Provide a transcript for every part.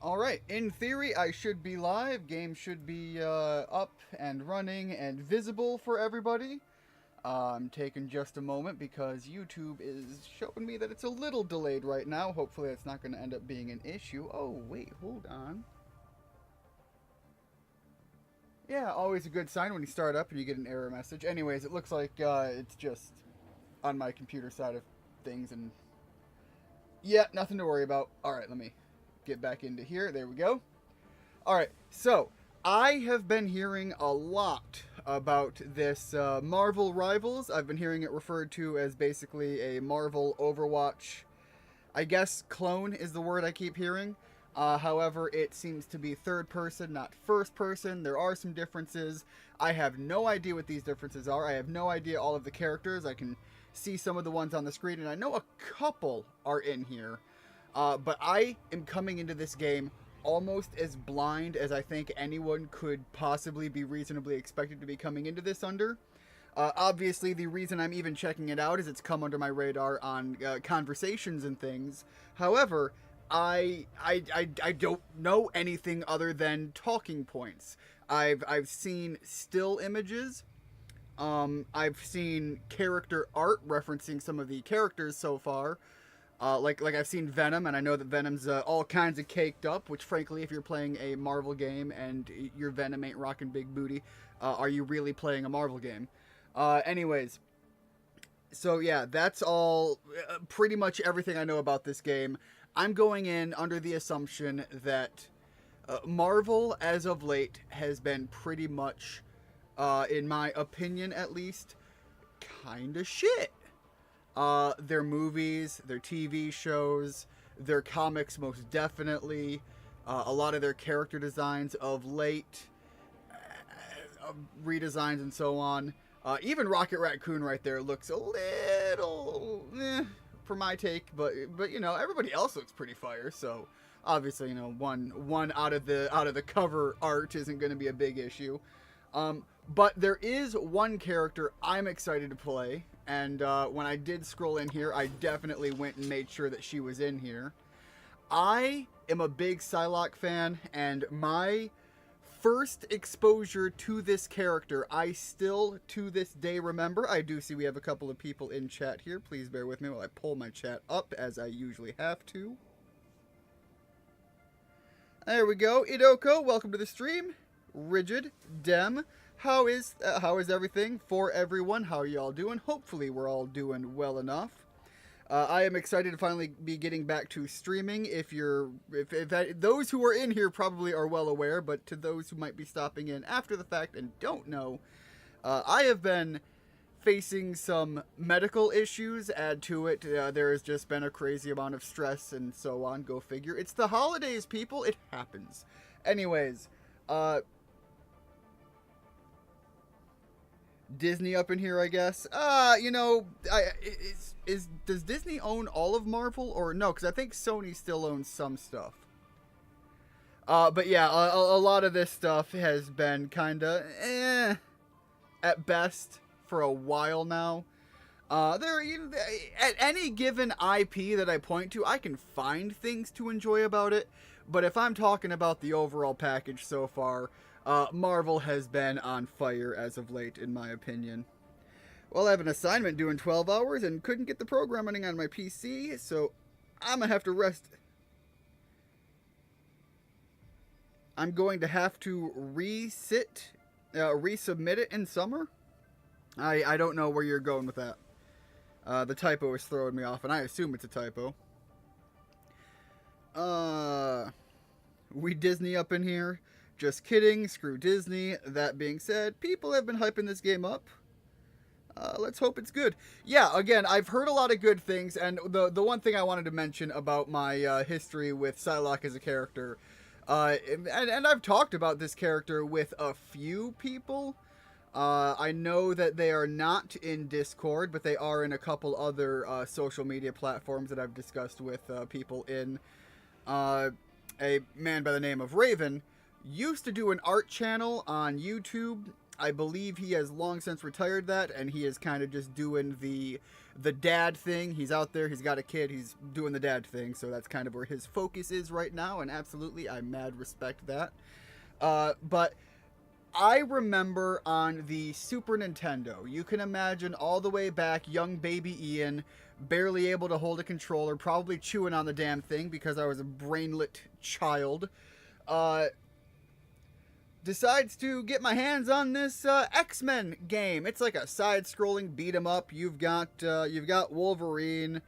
Alright, in theory, I should be live. Game should be up and running and visible for everybody. I'm taking just a moment because YouTube is showing me that it's a little delayed right now. Hopefully, that's not going to end up being an issue. Oh, wait, hold on. Yeah, always a good sign when you start up and you get an error message. Anyways, it looks like it's just on my computer side of things, and yeah, nothing to worry about. Alright, let me get back into here. There we go. Alright, so I have been hearing a lot about this Marvel Rivals. I've been hearing it referred to as basically a Marvel Overwatch. I guess clone is the word I keep hearing. However, it seems to be third person, not first person. There are some differences. I have no idea what these differences are. I have no idea all of the characters. I can see some of the ones on the screen, and I know a couple are in here. But I am coming into this game almost as blind as I think anyone could possibly be reasonably expected to be coming into this under. Obviously, the reason I'm even checking it out is it's come under my radar on conversations and things. However, I don't know anything other than talking points. I've seen still images. I've seen character art referencing some of the characters so far. Like I've seen Venom, and I know that Venom's all kinds of caked up. Which, frankly, if you're playing a Marvel game and your Venom ain't rocking big booty, are you really playing a Marvel game? Anyways, so yeah, that's all. Pretty much everything I know about this game. I'm going in under the assumption that Marvel, as of late, has been pretty much, in my opinion at least, kind of shit. Their movies, their TV shows, their comics most definitely, a lot of their character designs of late, redesigns and so on. Even Rocket Raccoon right there looks a little, for my take, but you know, everybody else looks pretty fire, so obviously, you know, one out of the cover art isn't going to be a big issue. But there is one character I'm excited to play, and when I did scroll in here, I definitely went and made sure that she was in here. I am a big Psylocke fan, and my first exposure to this character, I still to this day remember. I do see we have a couple of people in chat here. Please bear with me while I pull my chat up, as I usually have to. There we go. Idoko, welcome to the stream. Rigid, Dem, how is everything for everyone? How are y'all doing? Hopefully we're all doing well enough. I am excited to finally be getting back to streaming. If those who are in here probably are well aware, but to those who might be stopping in after the fact and don't know, I have been facing some medical issues. Add to it, there has just been a crazy amount of stress and so on. Go figure. It's the holidays, people. It happens. Anyways, Disney up in here, I guess. You know, does Disney own all of Marvel, or no? Because I think Sony still owns some stuff. But yeah, a lot of this stuff has been kind of at best for a while now. At any given IP that I point to, I can find things to enjoy about it. But if I'm talking about the overall package so far, Marvel has been on fire as of late, in my opinion. Well, I have an assignment due in 12 hours and couldn't get the program running on my PC, so I'm gonna have to rest. I'm going to have to resubmit it in summer? I don't know where you're going with that. The typo is throwing me off, and I assume it's a typo. We Disney up in here. Just kidding, screw Disney. That being said, people have been hyping this game up. Let's hope it's good. Yeah, again, I've heard a lot of good things, and the one thing I wanted to mention about my history with Psylocke as a character, and I've talked about this character with a few people. I know that they are not in Discord, but they are in a couple other social media platforms that I've discussed with people in. A man by the name of Raven used to do an art channel on YouTube, I believe he has long since retired that, and he is kind of just doing the dad thing. He's out there, he's got a kid, he's doing the dad thing, so that's kind of where his focus is right now, and absolutely, I mad respect that. But I remember on the Super Nintendo, you can imagine all the way back, young baby Ian, barely able to hold a controller, probably chewing on the damn thing because I was a brainlet child, decides to get my hands on this X-Men game. It's like a side-scrolling beat 'em up. You've got Wolverine,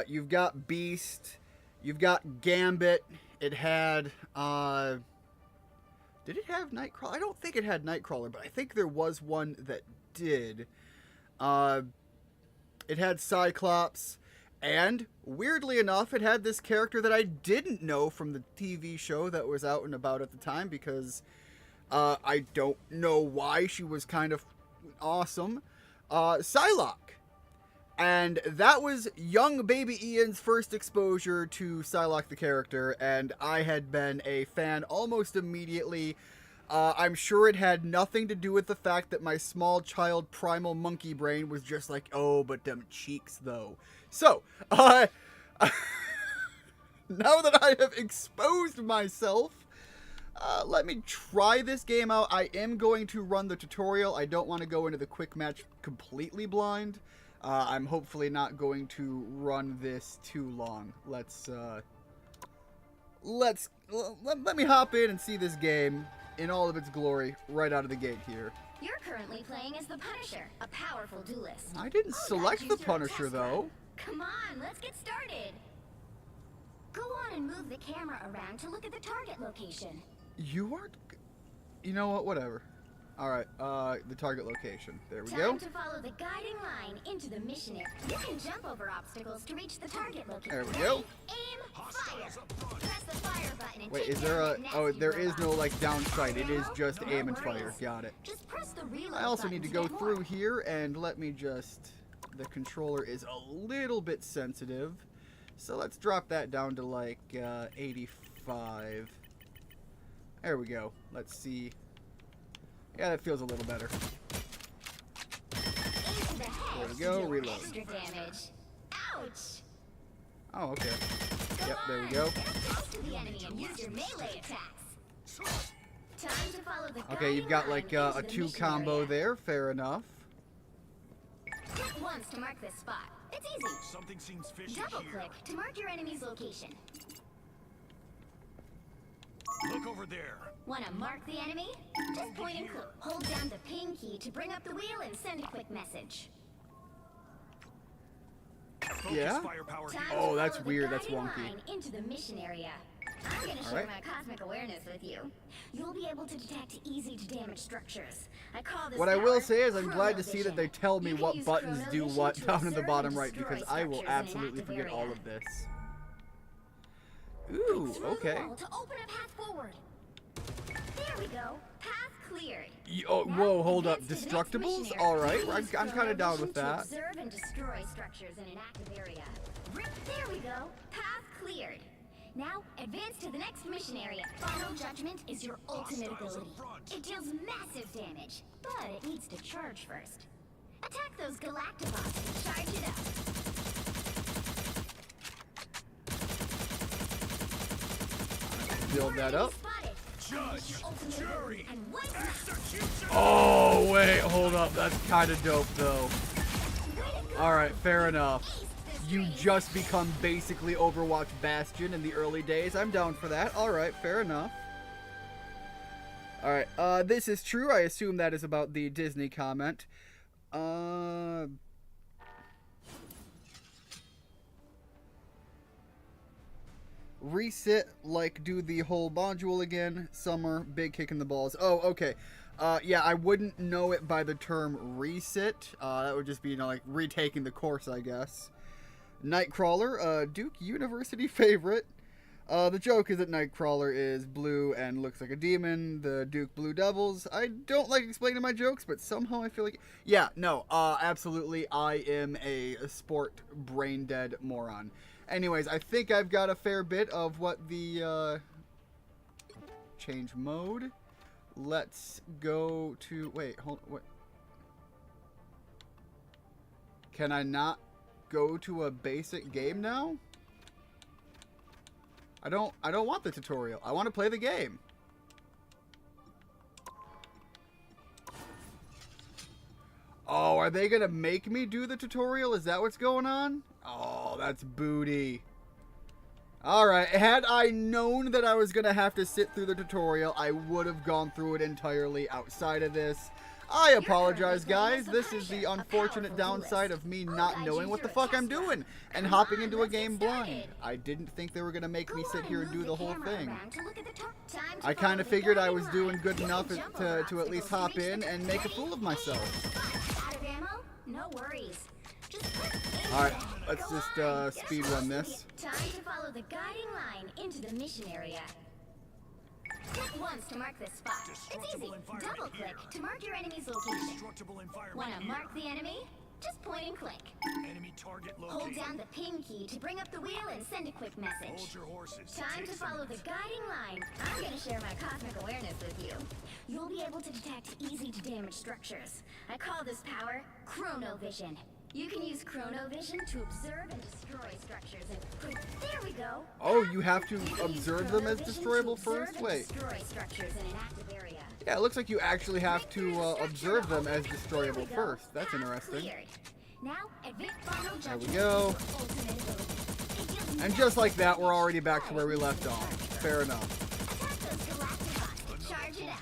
you've got Beast, you've got Gambit. It had did it have Nightcrawler? I don't think it had Nightcrawler, but I think there was one that did. It had Cyclops, and weirdly enough, it had this character that I didn't know from the TV show that was out and about at the time, because I don't know why she was kind of awesome. Psylocke. And that was young baby Ian's first exposure to Psylocke the character, and I had been a fan almost immediately. I'm sure it had nothing to do with the fact that my small child primal monkey brain was just like, oh, but them cheeks though. So, now that I have exposed myself, let me try this game out. I am going to run the tutorial. I don't want to go into the quick match completely blind. I'm hopefully not going to run this too long. Let me hop in and see this game in all of its glory right out of the gate here. You're currently playing as the Punisher, a powerful duelist. I didn't select the Punisher though. Come on, let's get started. Go on and move the camera around to look at the target location. You aren't... You know what? Whatever. Alright, the target location. There we go. Time to follow the guiding line into the mission area. You can jump over obstacles to reach the target location. There we go. Aim, fire. Press the fire button and Wait, take is care there of a... the Oh, nasty there is no, robots. like, downside. It is just No aim and worries. fire. Got it. Just press the reload I also button need to to go get more. through here, and let me just... The controller is a little bit sensitive. So let's drop that down to, like, 85. There we go. Let's see. Yeah, that feels a little better. Into the head There we to go, deal reload. extra damage. Ouch! Oh, okay. Go Yep, there we on, go. get close to the enemy and use your melee attacks. Time to follow the Okay, you've got, like, guiding line a into the 2 mission combo area. there. Fair enough. Click once to mark this spot. It's easy. Something seems fishy Double here. click to mark your enemy's location. Look over there. Want to mark the enemy? Just point and click. Hold down the ping key to bring up the wheel and send a quick message. Focus Yeah? firepower Time here. to Oh, that's follow the weird, that's guiding wonky. line into the mission area. I'm gonna share Alright. my cosmic awareness with you. You'll be able to detect easy to damage structures. I call this What I will power say is I'm glad to see that they chronovision. tell me You can what use buttons do chronovision what to down in the observe bottom and right, destroy because I will structures in an absolutely active forget area. all of this. Click Ooh, through okay. the wall to open a path forward. There we go. Path cleared. Oh, Now, whoa, hold up. advance to the next Destructibles? mission area. Alright, Use I'm kind of down with chronovision to that. Observe and destroy structures in an active area. There we go. Path cleared. Now, advance to the next mission area. Final Judgment is your ultimate Hostiles up ability. front. It deals massive damage, but it needs to charge first. Attack those Galactibots and charge it up. Build that up. Spotted. Judge, Your ultimate jury, ability and wipe them. execution. Oh, wait, hold up. That's kind of dope, though. Alright, fair enough. You just become basically Overwatch Bastion in the early days. I'm down for that. Alright, fair enough. Alright, this is true. I assume that is about the Disney comment. Reset, like, do the whole module again. Summer, big kick in the balls. Oh, okay. Yeah, I wouldn't know it by the term reset. That would just be, you know, like, retaking the course, I guess. Nightcrawler, Duke University favorite. The joke is that Nightcrawler is blue and looks like a demon. The Duke Blue Devils. I don't like explaining my jokes, but somehow I feel like... Yeah, no, absolutely, I am a sport brain-dead moron. Anyways, I think I've got a fair bit of what the, change mode. Let's go to... Wait, hold... What? Can I not go to a basic game now? I don't want the tutorial. I want to play the game. Oh, are they going to make me do the tutorial? Is that what's going on? Oh, that's booty. Alright, had I known that I was going to have to sit through the tutorial, I would have gone through it entirely outside of this. I apologize, guys. This is the unfortunate downside of me not knowing what the fuck I'm doing and hopping into a game blind. I didn't think they were going to make me sit here and do the whole thing. I kind of figured I was doing good enough to at least hop in and make a fool of myself. Out of ammo? No worries. Alright, let's just speed run this. Time to follow the guiding line into the mission area. Click once to mark this spot. It's easy. Double click to mark your enemy's location. Destructible environment Want to here. mark the enemy? Just point and click. Enemy target Hold located. down the pin key to bring up the wheel and send a quick Hold message. your horses. Time to follow the guiding line. I'm going to share my cosmic awareness with you. You'll be able to detect easy to damage structures. I call this power Chronovision. You can use Chronovision to observe and destroy structures and... There we go! Oh, you have to You can use observe them as Chronovision to destroyable observe first? and Wait. destroy structures in an active area. Yeah, it looks like you actually have to observe them as destroyable first. That's interesting. Cleared. Now, advance final There we judgment go. is your ultimate ability. It deals And just like that, we're already back to where we left off. Fair enough. Attack those Galactibots. Charge it up.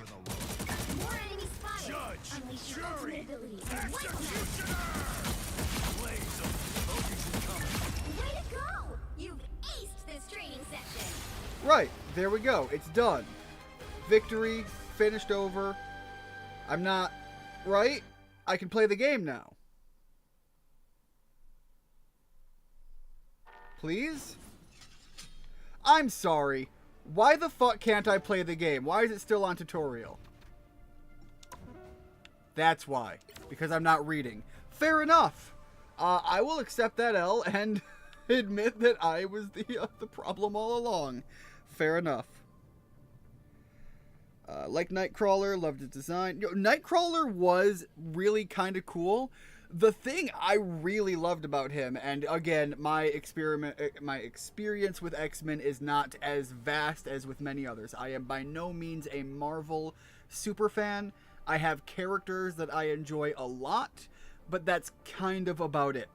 More enemies spotted. Judge, Unleash your jury, ultimate abilities and wipe them out. executioner! Blaze of focus incoming. Way to go! You've aced this training session. Right, there we go. It's done. Victory, finished over. I'm not... Right? I can play the game now. Please? I'm sorry. Why the fuck can't I play the game? Why is it still on tutorial? That's why. Because I'm not reading. Fair enough. I will accept that L and admit that I was the problem all along. Fair enough. Like Nightcrawler, loved his design. You know, Nightcrawler was really kind of cool. The thing I really loved about him, and again, my experience with X-Men is not as vast as with many others. I am by no means a Marvel super fan. I have characters that I enjoy a lot, but that's kind of about it.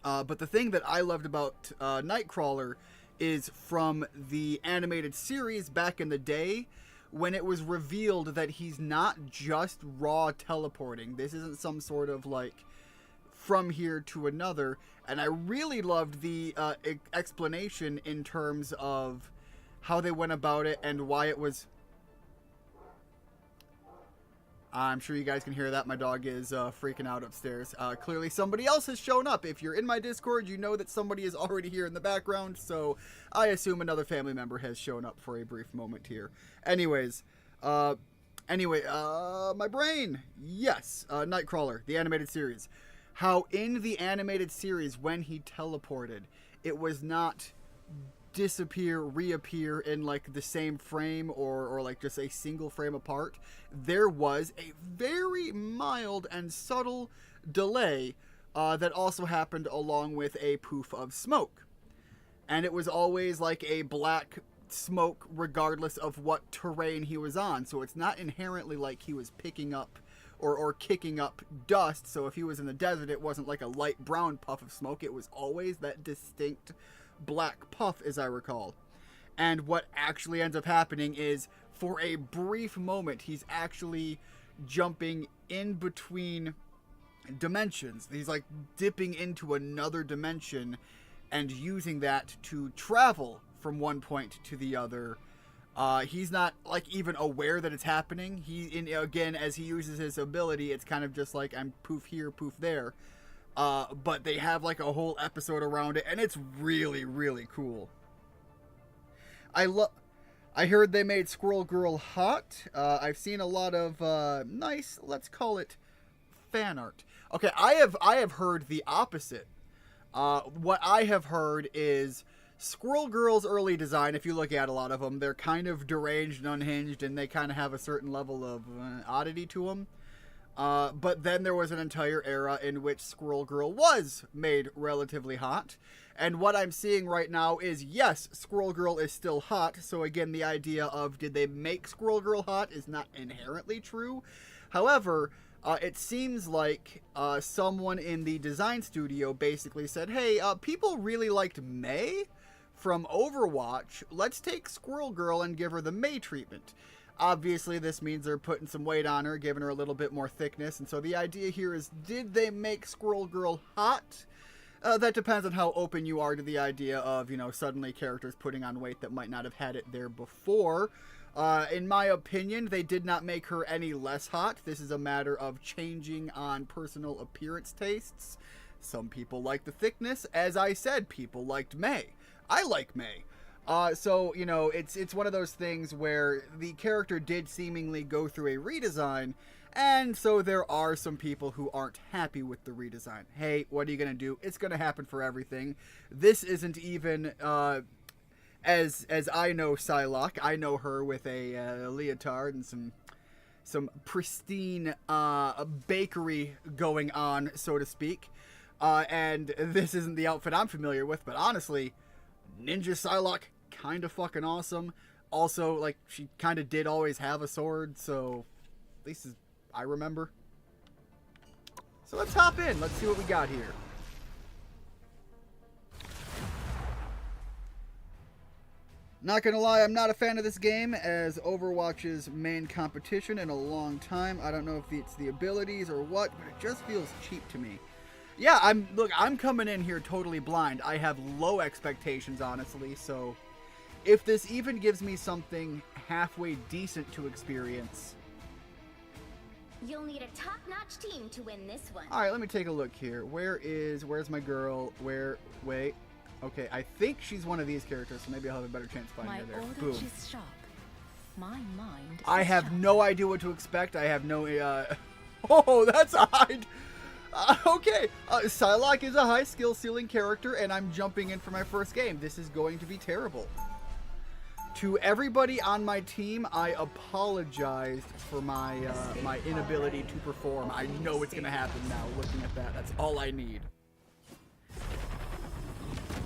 But the thing that I loved about Nightcrawler is from the animated series back in the day, when it was revealed that he's not just raw teleporting. This isn't some sort of like from here to another. And I really loved the explanation in terms of how they went about it and why it was... I'm sure you guys can hear that. My dog is freaking out upstairs. Clearly somebody else has shown up. If you're in my Discord, you know that somebody is already here in the background, so I assume another family member has shown up for a brief moment here. Anyways, my brain. Yes, Nightcrawler, the animated series. How in the animated series, when he teleported, it was not disappear, reappear in like the same frame or like just a single frame apart. There was a very mild and subtle delay that also happened along with a poof of smoke. And it was always like a black smoke regardless of what terrain he was on. So it's not inherently like he was picking up or kicking up dust. So if he was in the desert, it wasn't like a light brown puff of smoke. It was always that distinct black puff, as I recall. And what actually ends up happening is, for a brief moment, he's actually jumping in between dimensions. He's like dipping into another dimension and using that to travel from one point to the other. He's not like even aware that it's happening. Again, as he uses his ability, it's kind of just like I'm poof here, poof there. But they have like a whole episode around it, and it's really, really cool. I heard they made Squirrel Girl hot. I've seen a lot of nice, let's call it, fan art. Okay, I have heard the opposite. What I have heard is Squirrel Girl's early design, if you look at a lot of them, they're kind of deranged and unhinged, and they kind of have a certain level of oddity to them. But then there was an entire era in which Squirrel Girl was made relatively hot. And what I'm seeing right now is, yes, Squirrel Girl is still hot. So again, the idea of did they make Squirrel Girl hot is not inherently true. However, it seems like someone in the design studio basically said, hey, people really liked Mei from Overwatch. Let's take Squirrel Girl and give her the Mei treatment. Obviously, this means they're putting some weight on her, giving her a little bit more thickness. And so the idea here is, did they make Squirrel Girl hot? That depends on how open you are to the idea of, suddenly characters putting on weight that might not have had it there before. In my opinion, they did not make her any less hot. This is a matter of changing on personal appearance tastes. Some people like the thickness. As I said, people liked Mei. I like Mei. So, it's one of those things where the character did seemingly go through a redesign, and so there are some people who aren't happy with the redesign. Hey, what are you going to do? It's going to happen for everything. This isn't even, as I know Psylocke, I know her with a leotard and some pristine bakery going on, so to speak. And this isn't the outfit I'm familiar with, but honestly, Ninja Psylocke, kind of fucking awesome. Also, like, she kind of did always have a sword, so at least as I remember. So let's hop in. Let's see what we got here. Not gonna lie, I'm not a fan of this game as Overwatch's main competition in a long time. I don't know if it's the abilities or what, but it just feels cheap to me. Yeah, I'm coming in here totally blind. I have low expectations, honestly, so if this even gives me something halfway decent to experience. You'll need a top-notch team to win this one. All right, let me take a look here. Where's my girl? Wait. Okay, I think she's one of these characters, so maybe I'll have a better chance finding her there. Boom. Is sharp. My mind I is have sharp. no idea what to expect. I have no oh, that's odd. Okay, Psylocke is a high skill ceiling character, and I'm jumping in for my first game. This is going to be terrible. To everybody on my team, I apologize for my my inability to perform. I know it's gonna happen now. Looking at that, that's all I need.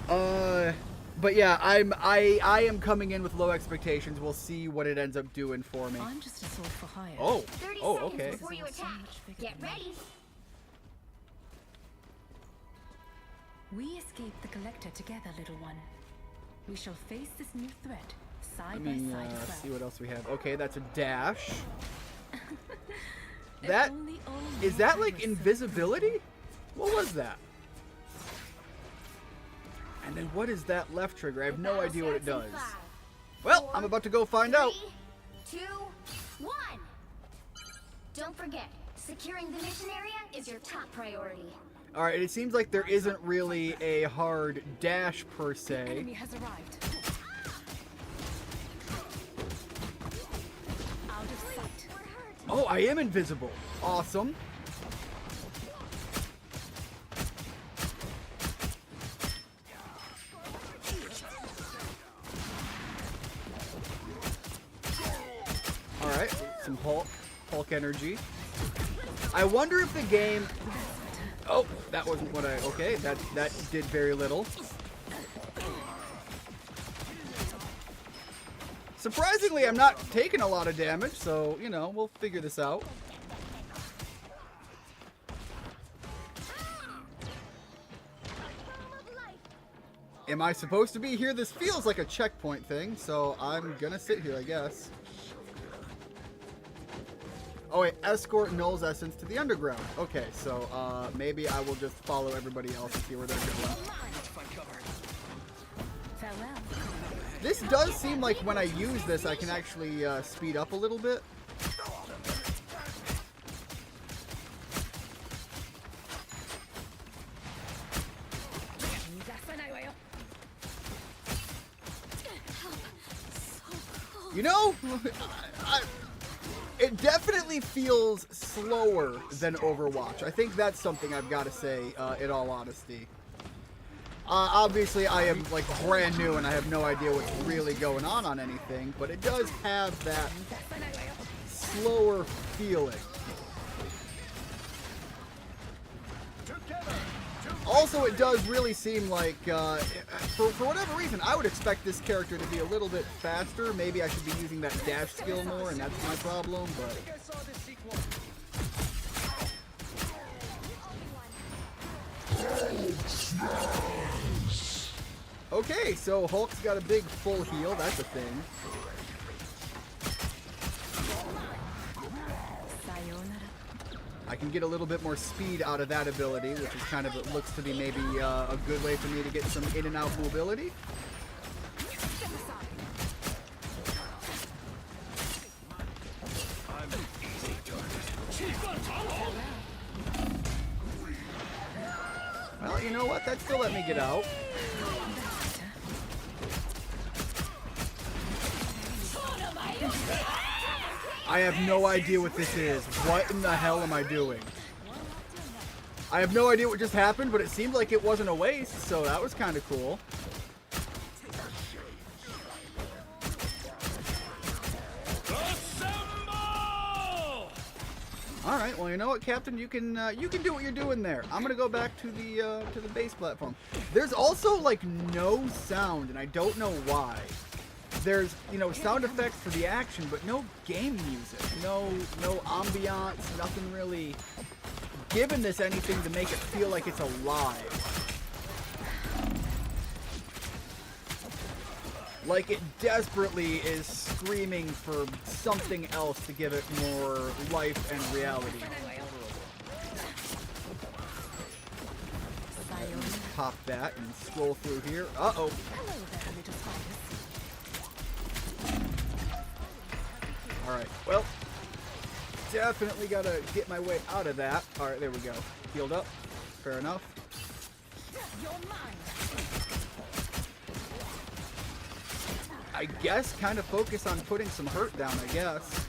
But yeah, I am coming in with low expectations. We'll see what it ends up doing for me. I'm just a sword for hire. Oh, 30 oh, seconds okay. before you attack. Get ready. We escaped the Collector together, little one. We shall face this new threat Let side me by side as well. see what else we have. Okay, that's a dash. If That only is that I like were so invisibility? What was that? And then what is that left trigger? I have no idea what it does. Well, I'm about to go find out. 3, 2, 1. Don't forget, securing the mission area is your top priority. All right, it seems like there isn't really a hard dash per se. Enemy has arrived. Out of sight. Oh, I am invisible. Awesome. All right, some Hulk energy. I wonder if the game. Oh, that wasn't what I. Okay, that did very little. Surprisingly, I'm not taking a lot of damage, so, we'll figure this out. Am I supposed to be here? This feels like a checkpoint thing, so I'm gonna sit here, I guess. Oh wait, escort Null's essence to the underground. Okay, so maybe I will just follow everybody else and see where they're going. Farewell. This does seem like when I use this, I can actually speed up a little bit. It definitely feels slower than Overwatch. I think that's something I've got to say, in all honesty. Obviously, I am like brand new and I have no idea what's really going on anything, but it does have that slower feeling. Also, it does really seem like, for whatever reason, I would expect this character to be a little bit faster. Maybe I should be using that dash skill more, and that's my problem, but... Okay, so Hulk's got a big full heal. That's a thing. I can get a little bit more speed out of that ability, which is kind of, it looks to be maybe a good way for me to get some in and out mobility. Well, you know what? That still let me get out. I have no idea what this is. What in the hell am I doing? I have no idea what just happened, but it seemed like it wasn't a waste, so that was kind of cool. All right, well, you know what, Captain, you can do what you're doing there. I'm gonna go back to the base platform. There's also like no sound, and I don't know why. There's, you know, sound effects for the action, but no game music, no ambiance, nothing really giving this anything to make it feel like it's alive. Like it desperately is screaming for something else to give it more life and reality. Pop that and scroll through here. Uh-oh. Alright, well, definitely gotta get my way out of that. Alright, there we go. Healed up. Fair enough. I guess kind of focus on putting some hurt down, I guess.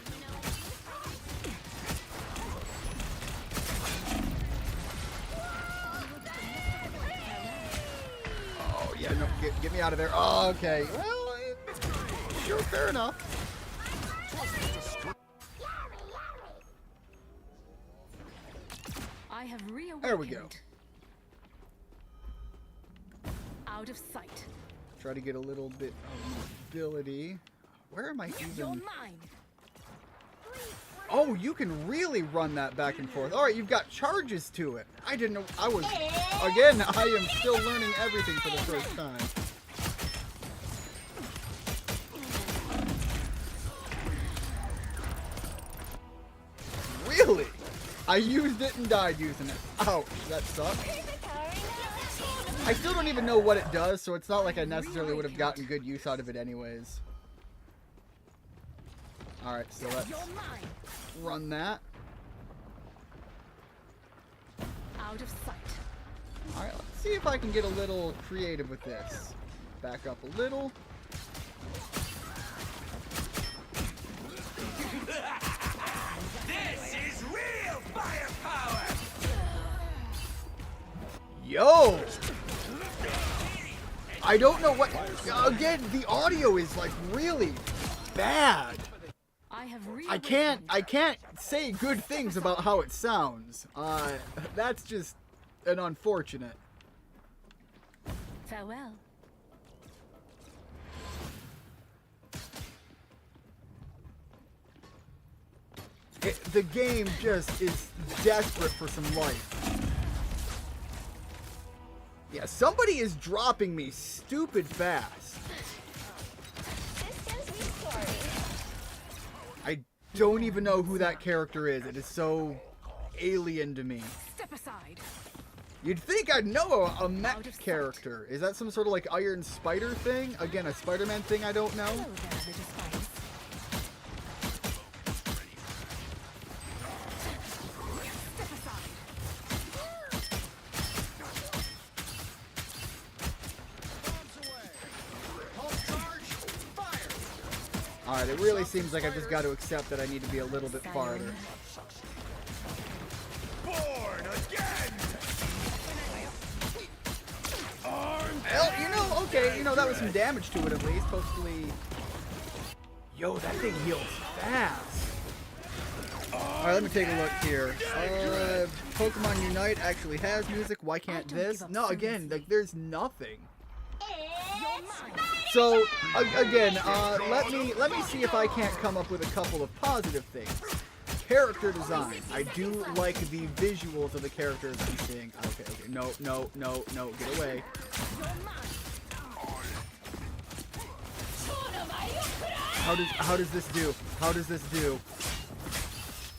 Oh, yeah, no, get me out of there. Oh, okay. Well, sure, fair enough. I have reawakened. There we go. Out of sight. Try to get a little bit of mobility. Where am I You're even? mine. Oh, you can really run that back and forth. All right, you've got charges to it. I didn't know. I was, again, I am still learning everything for the first time. Really? I used it and died using it. Ouch, that sucks. I still don't even know what it does, so it's not like I necessarily would have gotten good use out of it anyways. Alright, so let's run that. Out of sight. Alright, let's see if I can get a little creative with this. Back up a little. This is real firepower! Yo! I don't know what... Again, the audio is like really bad. I can't say good things about how it sounds. That's just an unfortunate. Farewell. The game just is desperate for some life. Yeah, somebody is dropping me stupid fast. I don't even know who that character is. It is so alien to me. Step aside. You'd think I'd know a mech character. Is that some sort of like Iron Spider thing? Again, a Spider-Man thing I don't know? Hello there, little spice. Step aside. Alright, it really seems like I've just got to accept that I need to be a little bit farther. Born again! Armed okay, you know, that was some damage to it at least. Hopefully... Yo, that thing heals fast. Alright, let me take a look here. Pokemon Unite actually has music. Why can't this? No, again, like, there's nothing. So, again, let me see if I can't come up with a couple of positive things. Character design. I do like the visuals of the characters I'm seeing. Okay, no, get away. How does this do? How does this do?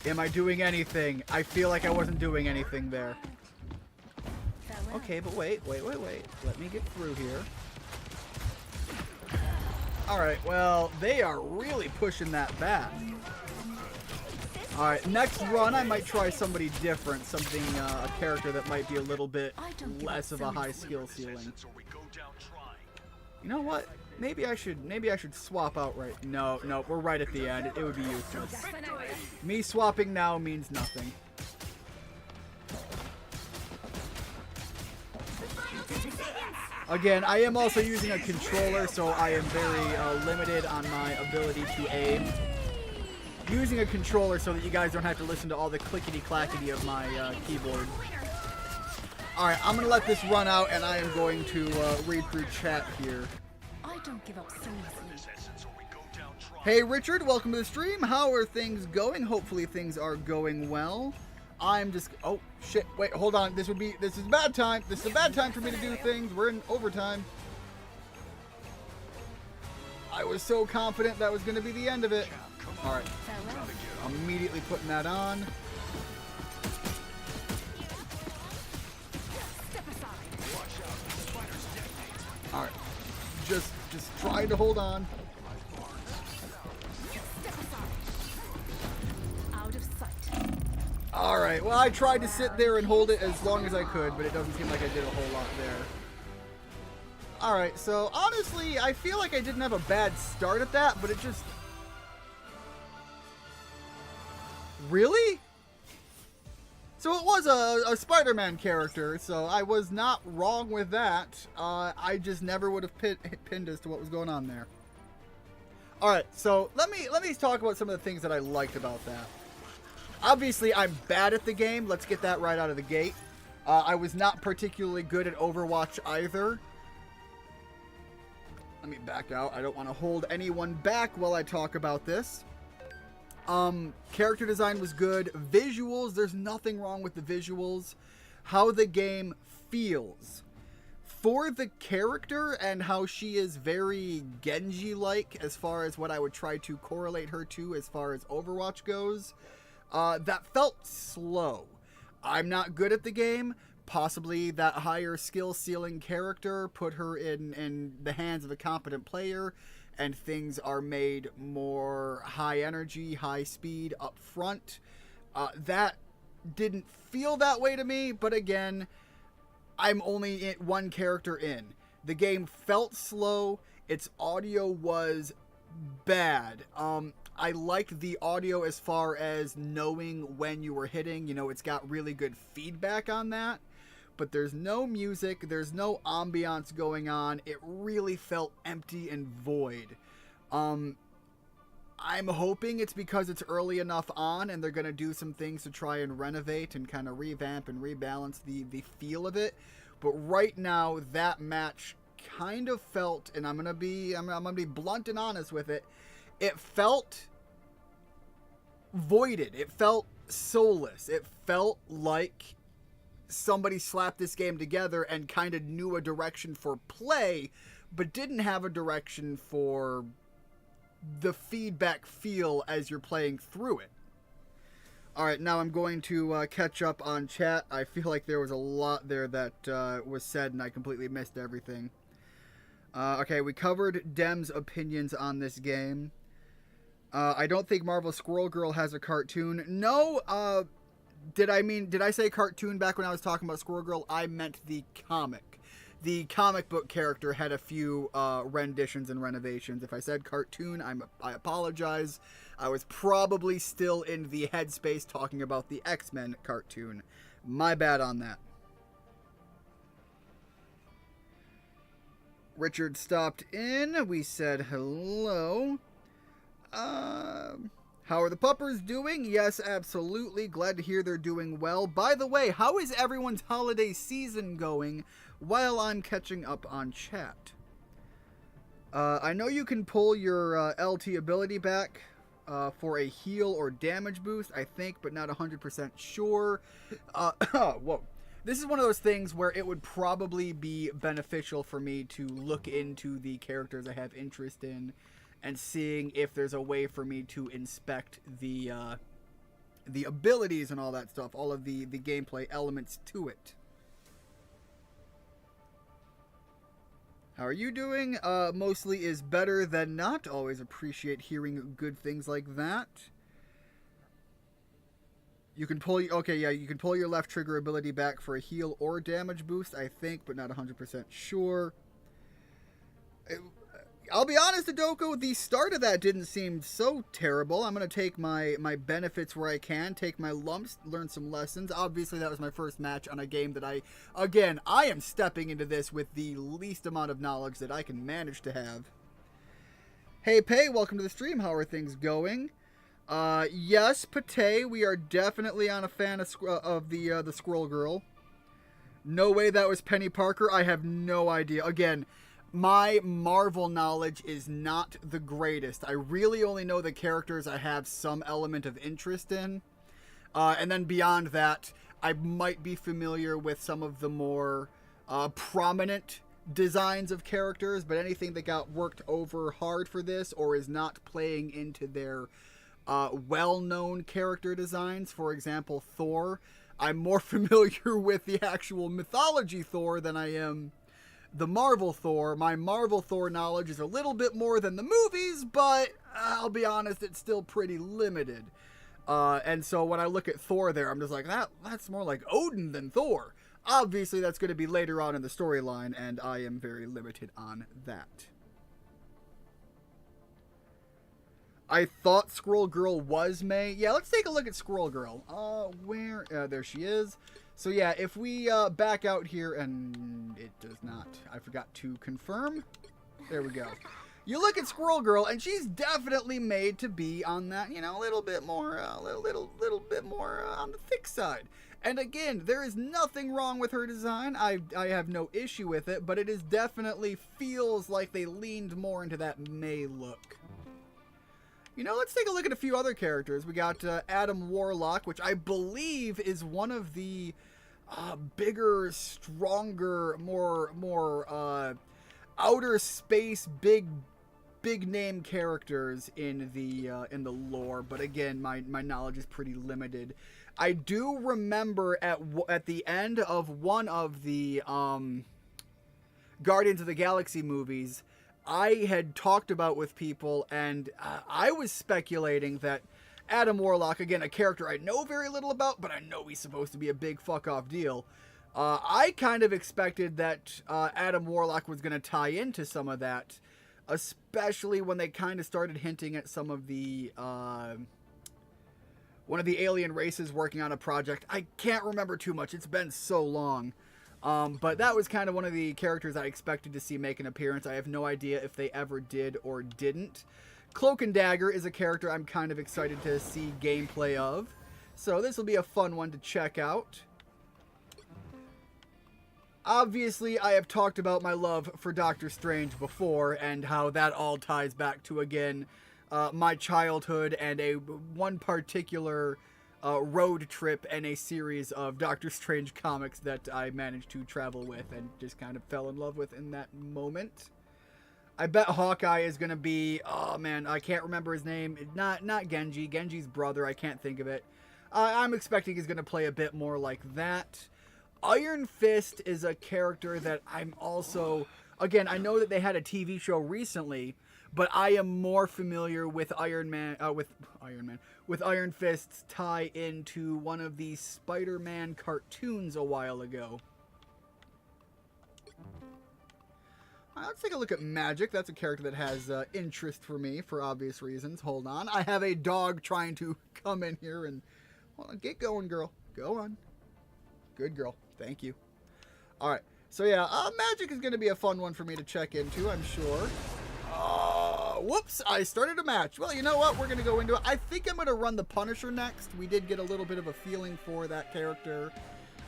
Am I doing anything? I feel like I wasn't doing anything there. Okay, but wait. Let me get through here. Alright, well, they are really pushing that back. Alright, next run I might try somebody different. Something, a character that might be a little bit less of a high skill ceiling. You know what? Maybe I should swap out right. No, we're right at the end. It would be useless. Me swapping now means nothing. Again, I am also using a controller, so I am very limited on my ability to aim. Using a controller so that you guys don't have to listen to all the clickety-clackety of my keyboard. Alright, I'm going to let this run out, and I am going to read through chat here. I don't give up so easily. Hey Richard, welcome to the stream. How are things going? Hopefully things are going well. I'm just... Oh, shit. Wait, hold on. This is a bad time. This is a bad time for me to do things. We're in overtime. I was so confident that was going to be the end of it. Alright. I'm immediately putting that on. Alright. Just trying to hold on. Out of sight. Alright, well I tried to sit there and hold it as long as I could, but it doesn't seem like I did a whole lot there. Alright, so honestly, I feel like I didn't have a bad start at that, but it just... Really? So it was a Spider-Man character, so I was not wrong with that. I just never would have pinned as to what was going on there. Alright, so let me talk about some of the things that I liked about that. Obviously, I'm bad at the game. Let's get that right out of the gate. I was not particularly good at Overwatch either. Let me back out. I don't want to hold anyone back while I talk about this. Character design was good. Visuals, there's nothing wrong with the visuals. How the game feels. For the character and how she is very Genji-like as far as what I would try to correlate her to as far as Overwatch goes, that felt slow. I'm not good at the game. Possibly that higher skill ceiling character put her in the hands of a competent player, and things are made more high energy, high speed up front. That didn't feel that way to me, but again, I'm only one character in. The game felt slow. Its audio was bad. I liked the audio as far as knowing when you were hitting. You know, it's got really good feedback on that. But there's no music, there's no ambiance going on. It really felt empty and void. I'm hoping it's because it's early enough on and they're going to do some things to try and renovate and kind of revamp and rebalance the feel of it. But right now, that match kind of felt, and I'm gonna be blunt and honest with it, it felt voided. It felt soulless. It felt like somebody slapped this game together and kind of knew a direction for play, but didn't have a direction for the feedback feel as you're playing through it. Alright, now I'm going to catch up on chat. I feel like there was a lot there that was said and I completely missed everything. Okay, we covered Dem's opinions on this game. I don't think Marvel Squirrel Girl has a cartoon. No, did I say cartoon back when I was talking about Squirrel Girl? I meant the comic. The comic book character had a few renditions and renovations. If I said cartoon, I apologize. I was probably still in the headspace talking about the X-Men cartoon. My bad on that. Richard stopped in. We said hello. How are the puppers doing? Yes, absolutely. Glad to hear they're doing well. By the way, how is everyone's holiday season going while I'm catching up on chat? I know you can pull your LT ability back for a heal or damage boost, I think, but not 100% sure. Whoa. This is one of those things where it would probably be beneficial for me to look into the characters I have interest in and seeing if there's a way for me to inspect the abilities and all that stuff, all of the gameplay elements to it. How are you doing? Mostly is better than not. Always appreciate hearing good things like that. You can pull... Okay, yeah, you can pull your left trigger ability back for a heal or damage boost, I think, but not 100% sure. I'll be honest, Adoko, the start of that didn't seem so terrible. I'm going to take my benefits where I can, take my lumps, learn some lessons. Obviously, that was my first match on a game that I am stepping into this with the least amount of knowledge that I can manage to have. Hey, Pei, welcome to the stream. How are things going? Yes, Pate, we are definitely on a fan of the Squirrel Girl. No way that was Penny Parker. I have no idea. Again, my Marvel knowledge is not the greatest. I really only know the characters I have some element of interest in. And then beyond that, I might be familiar with some of the more prominent designs of characters, but anything that got worked over hard for this or is not playing into their well-known character designs, for example, Thor, I'm more familiar with the actual mythology Thor than I am the Marvel Thor. My Marvel Thor knowledge is a little bit more than the movies, but I'll be honest, it's still pretty limited. And so when I look at Thor there, I'm just like, that's more like Odin than Thor. Obviously, that's going to be later on in the storyline, and I am very limited on that. I thought Squirrel Girl was May. Yeah, let's take a look at Squirrel Girl. There she is. So yeah, if we back out here, and it does not, I forgot to confirm. There we go. You look at Squirrel Girl, and she's definitely made to be on that, a little bit more, little bit more on the thick side. And again, there is nothing wrong with her design. I have no issue with it, but it is definitely feels like they leaned more into that May look. Let's take a look at a few other characters. We got Adam Warlock, which I believe is one of the bigger, stronger, more outer space, big name characters in the lore. But again, my knowledge is pretty limited. I do remember at the end of one of the Guardians of the Galaxy movies, I had talked about with people, and I was speculating that Adam Warlock, again, a character I know very little about, but I know he's supposed to be a big fuck-off deal. I kind of expected that Adam Warlock was going to tie into some of that, especially when they kind of started hinting at some of the one of the alien races working on a project. I can't remember too much. It's been so long. But that was kind of one of the characters I expected to see make an appearance. I have no idea if they ever did or didn't. Cloak and Dagger is a character I'm kind of excited to see gameplay of. So this will be a fun one to check out. Obviously, I have talked about my love for Doctor Strange before and how that all ties back to, again, my childhood and one particular road trip and a series of Doctor Strange comics that I managed to travel with and just kind of fell in love with in that moment. I bet Hawkeye is going to be, oh man, I can't remember his name. Not Genji. Genji's brother, I can't think of it. I'm expecting he's going to play a bit more like that. Iron Fist is a character that I'm also, again, I know that they had a TV show recently, but I am more familiar with Iron Fist's tie into one of the Spider-Man cartoons a while ago. Let's take a look at Magic. That's a character that has interest for me for obvious reasons. Hold on. I have a dog trying to come in here and... Hold on. Get going, girl. Go on. Good girl. Thank you. Alright. So yeah, Magic is going to be a fun one for me to check into, I'm sure. Whoops, I started a match. Well, you know what? We're going to go into it. I think I'm going to run the Punisher next. We did get a little bit of a feeling for that character.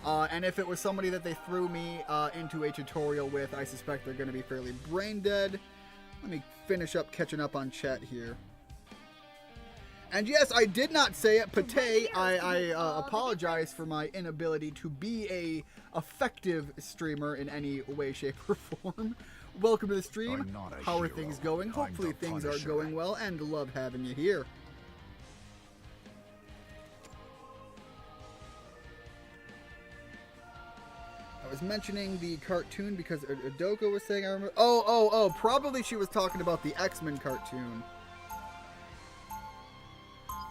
And if it was somebody that they threw me into a tutorial with, I suspect they're going to be fairly brain dead. Let me finish up catching up on chat here. And yes, I did not say it, Pate. I apologize for my inability to be a effective streamer in any way, shape, or form. Welcome to the stream. How are things going? Hopefully things are going well, and love having you here. I was mentioning the cartoon because Adoko was saying I remember. Oh, probably she was talking about the X-Men cartoon.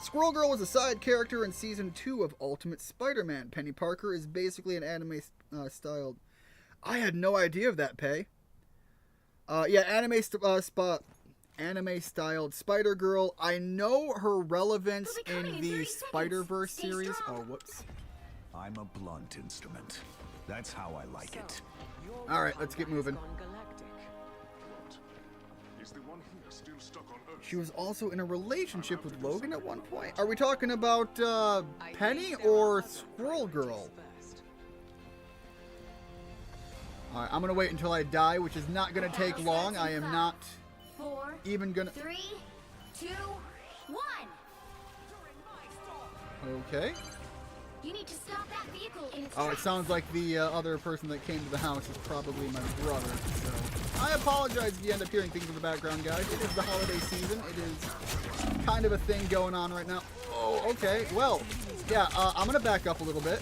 Squirrel Girl was a side character in Season 2 of Ultimate Spider-Man. Penny Parker is basically an anime-styled... I had no idea of that, Pei. Yeah, anime-styled Spider-Girl. I know her relevance in the Spider-Verse series. Oh, whoops. I'm a blunt instrument. That's how I like it. Alright, let's get moving. She was also in a relationship with Logan at one point. Are we talking about Penny or Squirrel Girl? Alright, I'm gonna wait until I die, which is not gonna take long. I am not even gonna... 3, 2, 1. Okay. You need to stop that vehicle in its Oh, it tracks. sounds like the other person that came to the house is probably my brother, so... I apologize if you end up hearing things in the background, guys. It is the holiday season. It is kind of a thing going on right now. Oh, okay. Well, yeah, I'm gonna back up a little bit.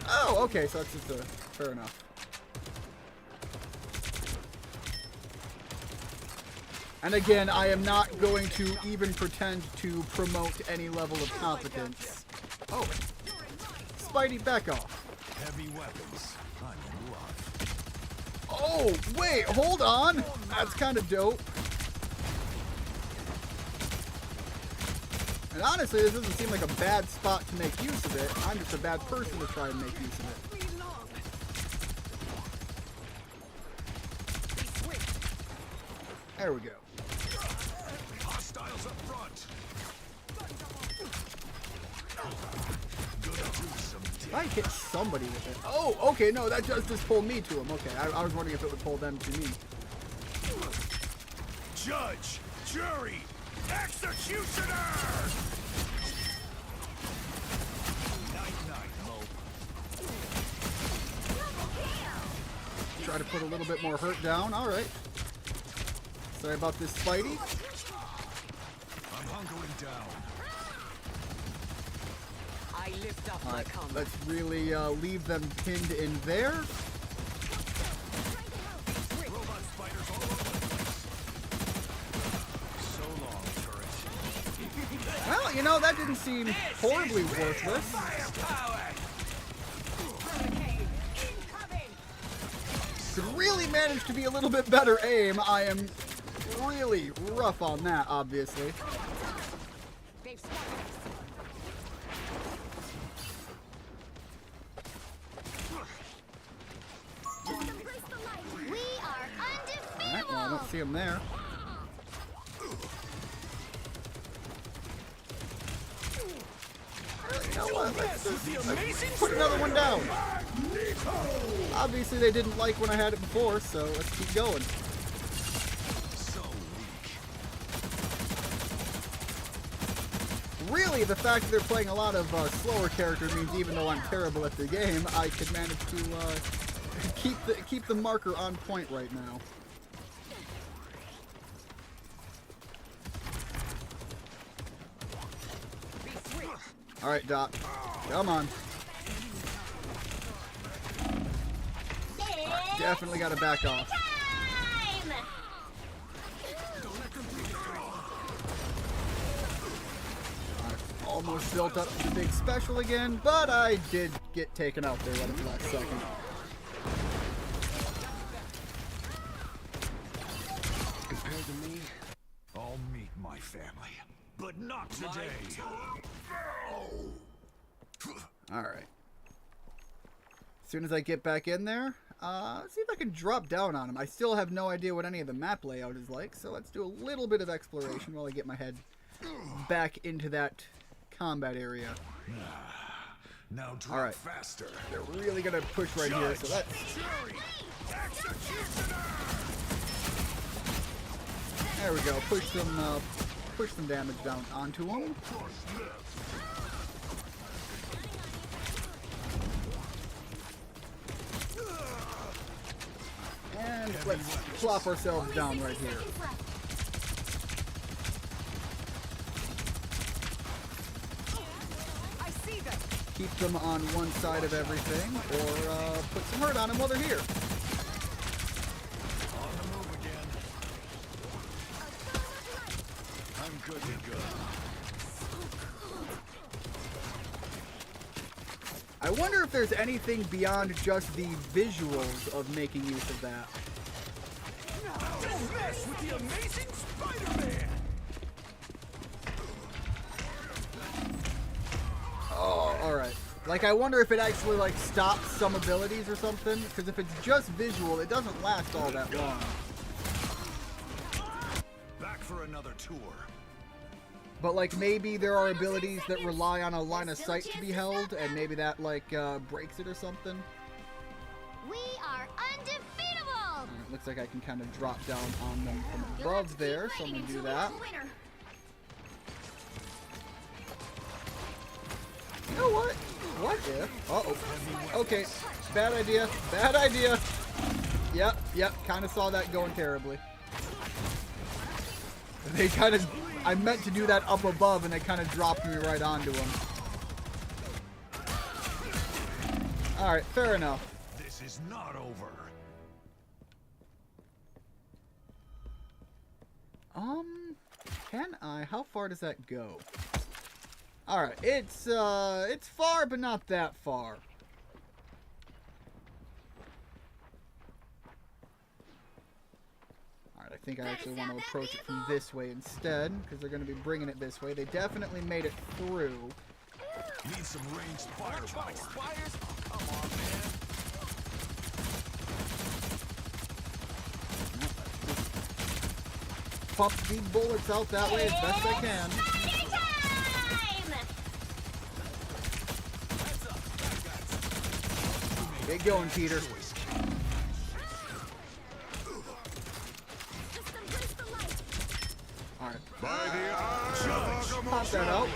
Oh, okay, so that's just a... fair enough. And again, I am not going to even pretend to promote any level of competence. Oh. Spidey, back off. Heavy weapons. I'm in love. Oh, wait, hold on. That's kind of dope. And honestly, this doesn't seem like a bad spot to make use of it. I'm just a bad person to try and make use of it. There we go. Hostiles up front. I hit somebody with it. Oh, okay, no, that just pulled me to him. Okay, I was wondering if it would pull them to me. Judge, jury, executioner. Night, Mope. Try to put a little bit more hurt down. All right. Sorry about this, Spidey. I'm hunkering down. I lift up All my right, combat. let's really leave them pinned in there. Robot spiders all over the place. So long, turret. Well, you know, that didn't seem horribly worthless. Firepower. Could really manage to be a little bit better aim. I am really rough on that, obviously. We are undefeatable. All right, well, I don't see him there. You know what? Let's put another one down. Obviously, they didn't like when I had it before, so let's keep going. So weak. Really, the fact that they're playing a lot of slower characters means even though I'm terrible at the game, I can manage to keep the marker on point right now. All right, Doc. Come on. Definitely got to back off. Time! Almost built up the big special again, but I did get taken out there right at the last second. Compared to me, I'll meet my family. but not today. Alright. As soon as I get back in there, let's see if I can drop down on him. I still have no idea what any of the map layout is like, so let's do a little bit of exploration while I get my head back into that combat area. Now drop Alright. faster. They're really gonna push right here, so that's... There we go. Push some damage down onto him. And let's plop ourselves down right here. Keep them on one side of everything, or put some hurt on them while they're here. On the move again. I'm good to go. I wonder if there's anything beyond just the visuals of making use of that. Don't mess with the amazing Spider-Man! Oh, alright. Like, I wonder if it actually, like, stops some abilities or something. Because if it's just visual, it doesn't last all that long. Back for another tour. But, like, maybe there are abilities that rely on a line of sight to be held, and maybe that, like, breaks it or something. We are undefeatable! Alright, looks like I can kind of drop down on them from above there, so I'm going to do that. You know what? What if? Uh-oh. Okay. Bad idea. Bad idea. Yep. Kind of saw that going terribly. They kind of... I meant to do that up above, and they kind of dropped me right onto them. Alright, fair enough. This is not over. Can I? How far does that go? Alright, it's far, but not that far. Alright, I think I actually want to approach it from this way instead, because they're going to be bringing it this way. They definitely made it through. Need some ranged firepower. Come on, man. Pump these bullets out that way as best I can. Get going, Peter. Alright. Pop that out.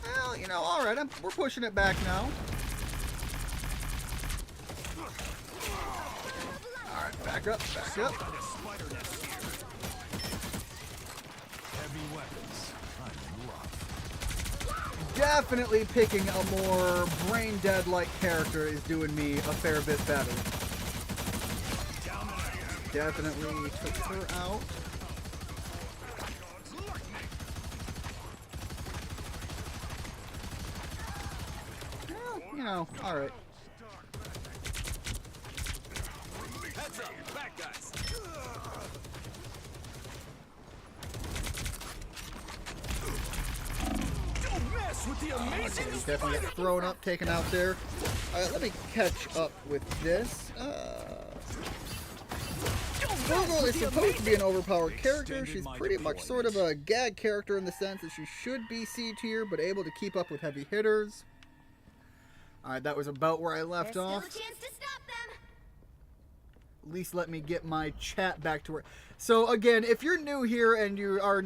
Well, you know, alright, we're pushing it back now. Alright, back up. Heavy weapons. I'm rough. Definitely picking a more brain dead like character is doing me a fair bit better. Definitely took her out. Well, you know, alright. Heads up, back guys. Don't mess with the amazing Definitely get thrown up, taken out there. Alright, let me catch up with this. Virgo is supposed to be an overpowered character. She's pretty much sort of a gag character in the sense that she should be C tier, but able to keep up with heavy hitters. Alright, that was about where I left There's off. still a chance to stop them. At least let me get my chat back to where... So, again, if you're new here and you are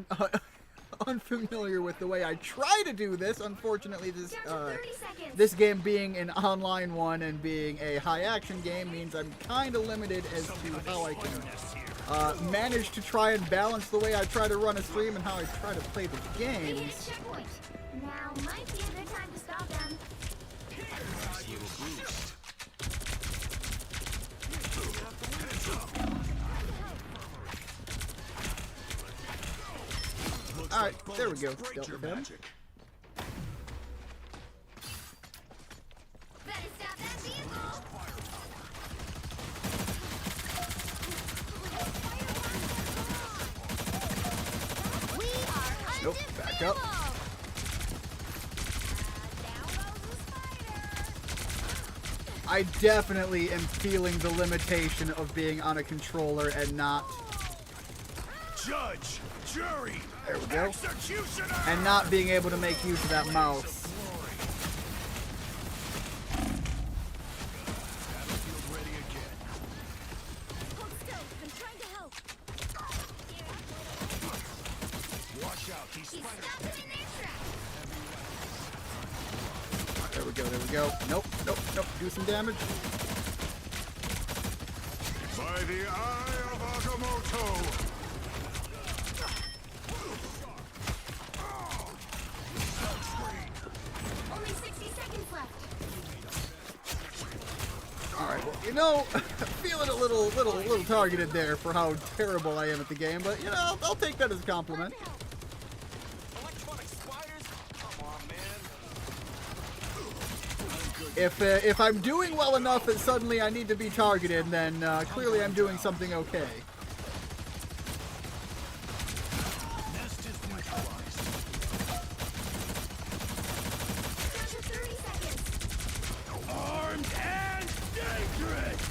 unfamiliar with the way I try to do this, unfortunately, Down to 30 seconds. this game being an online one and being a high-action game means I'm kind of limited as to how I can manage to try and balance the way I try to run a stream and how I try to play the They hit games. a checkpoint. Now might be a good time to stop them. Nice little boost. Looks Alright, like there we bullets go. break Dealt your with him. magic. Nope, back up. I definitely am feeling the limitation of being on a controller and not... Judge, jury, There we go. executioner! And not being able to make use of that mouse. Battlefield ready again. Hold still. I'm trying to help. Watch out, these He's spiders. stopped in their tracks. There we go, there we go. Nope, nope, nope. Do some damage. By the eye of Agamotto! Only 60 seconds left. Alright, well, you know, feeling a little targeted there for how terrible I am at the game, but, you know, I'll take that as a compliment. Electronic spiders? Come on, man. If I'm doing well enough that suddenly I need to be targeted, then clearly I'm doing something okay. Nest is neutralized. Down to 30 seconds. Armed and dangerous!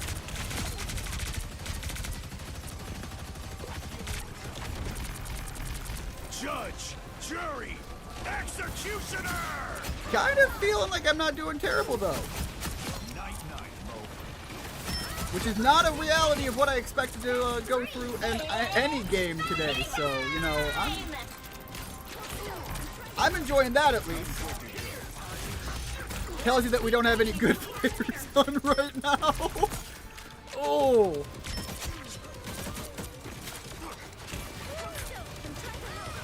Judge, jury, executioner! Kind of feeling like I'm not doing terrible, though. Night-night, Mo. Which is not a reality of what I expected to go through in any game today, so, you know, I'm enjoying that at least. Tells you that we don't have any good players on right now. Oh.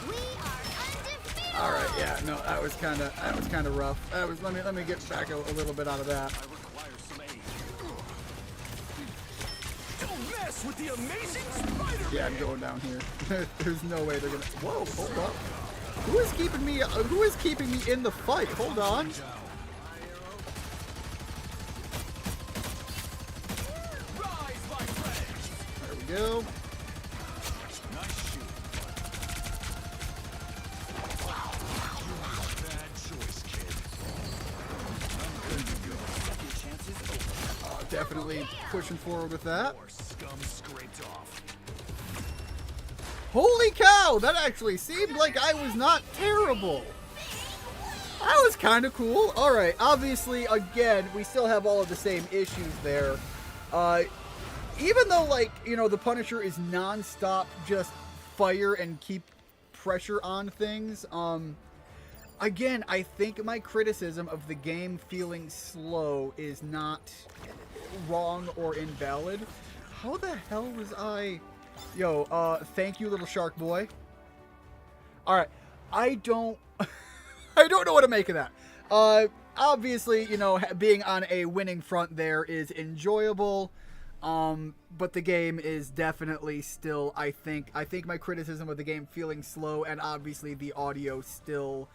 We are undefeated. All right, yeah, no, that was kind of rough. That was let me get back a little bit out of that. I require some aid. Don't mess with the amazing Spider-Man! Yeah, I'm going down here. There's no way they're gonna. Whoa, hold up. Who is keeping me? Who is keeping me in the fight? Hold on. Rise, my friends! There we go. Nice shoot. Bad choice, kid. Definitely pushing forward with that. More scum scraped off. Holy cow! That actually seemed like I was not terrible. That was kind of cool. All right, obviously, again, we still have all of the same issues there. Even though, like, you know, the Punisher is non-stop just fire and keep pressure on things, again, I think my criticism of the game feeling slow is not wrong or invalid. How the hell was I... Yo, thank you, little shark boy. Alright, I don't know what to make of that. Obviously, you know, being on a winning front there is enjoyable, but the game is definitely still, I think my criticism of the game feeling slow, and obviously the audio still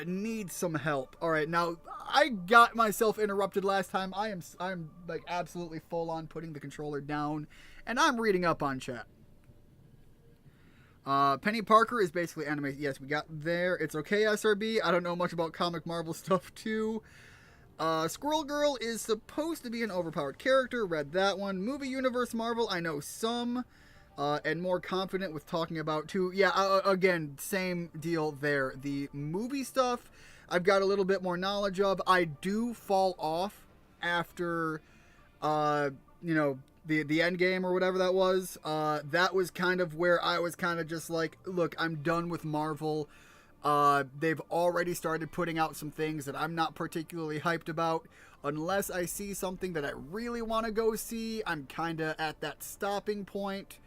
needs some help. All right, now I got myself interrupted last time. I'm like absolutely full on putting the controller down, and I'm reading up on chat. Penny Parker is basically anime. Yes, we got there. It's okay, SRB. I don't know much about comic Marvel stuff too. Squirrel Girl is supposed to be an overpowered character. Read that one. Movie Universe Marvel, I know some. And more confident with talking about too. Yeah, again, same deal there. The movie stuff, I've got a little bit more knowledge of. I do fall off after, you know, the end game or whatever that was. That was kind of where I was kind of just like, look, I'm done with Marvel. They've already started putting out some things that I'm not particularly hyped about. Unless I see something that I really want to go see, I'm kind of at that stopping point.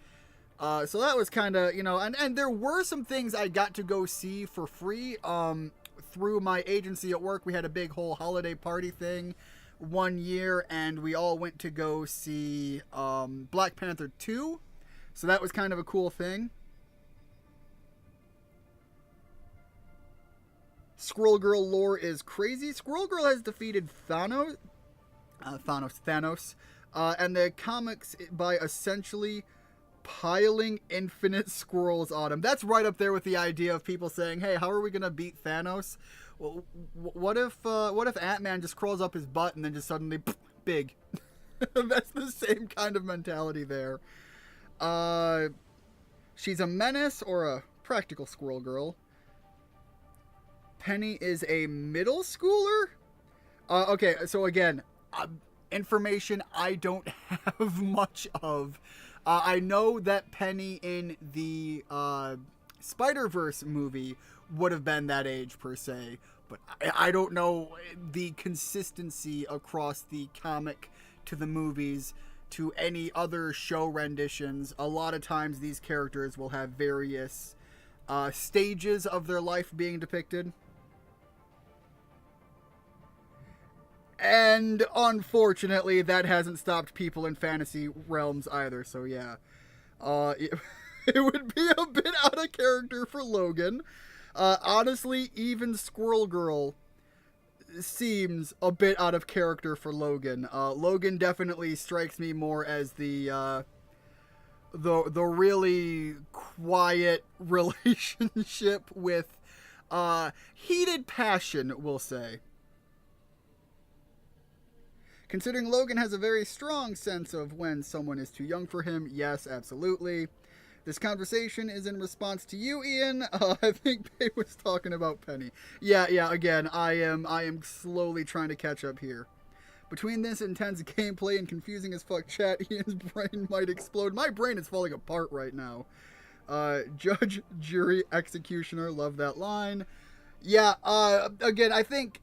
So that was kind of, you know, and there were some things I got to go see for free through my agency at work. We had a big whole holiday party thing one year, and we all went to go see Black Panther 2. So that was kind of a cool thing. Squirrel Girl lore is crazy. Squirrel Girl has defeated Thanos, and the comics by essentially piling infinite squirrels on him. That's right up there with the idea of people saying, hey, how are we going to beat Thanos? Well, what if Ant-Man just crawls up his butt and then just suddenly big? That's the same kind of mentality there. She's a menace or a practical squirrel girl. Penny is a middle schooler? Okay, so again, information I don't have much of. I know that Penny in the Spider-Verse movie would have been that age per se, but I don't know the consistency across the comic to the movies to any other show renditions. A lot of times these characters will have various stages of their life being depicted. And unfortunately, that hasn't stopped people in fantasy realms either. So yeah, it would be a bit out of character for Logan. Honestly, even Squirrel Girl seems a bit out of character for Logan. Logan definitely strikes me more as the really quiet relationship with heated passion, we'll say. Considering Logan has a very strong sense of when someone is too young for him, yes, absolutely. This conversation is in response to you, Ian. I think Bay was talking about Penny. Yeah, again, I am slowly trying to catch up here. Between this intense gameplay and confusing as fuck chat, Ian's brain might explode. My brain is falling apart right now. Judge, jury, executioner, love that line. Yeah, again, I think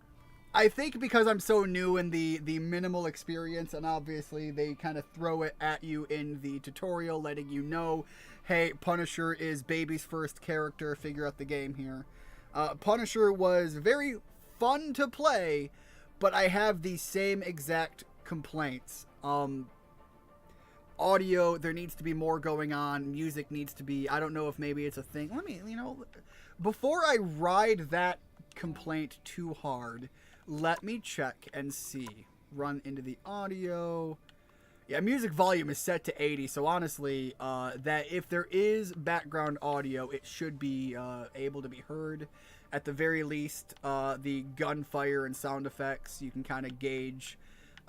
because I'm so new in the minimal experience, and obviously they kind of throw it at you in the tutorial, letting you know, hey, Punisher is baby's first character, figure out the game here. Punisher was very fun to play, but I have the same exact complaints. Audio, there needs to be more going on. Music needs to be, I don't know if maybe it's a thing. Let me, before I ride that complaint too hard, let me check and see. Run into the audio. Yeah, music volume is set to 80, so honestly, that if there is background audio, it should be able to be heard. At the very least, the gunfire and sound effects, you can kind of gauge.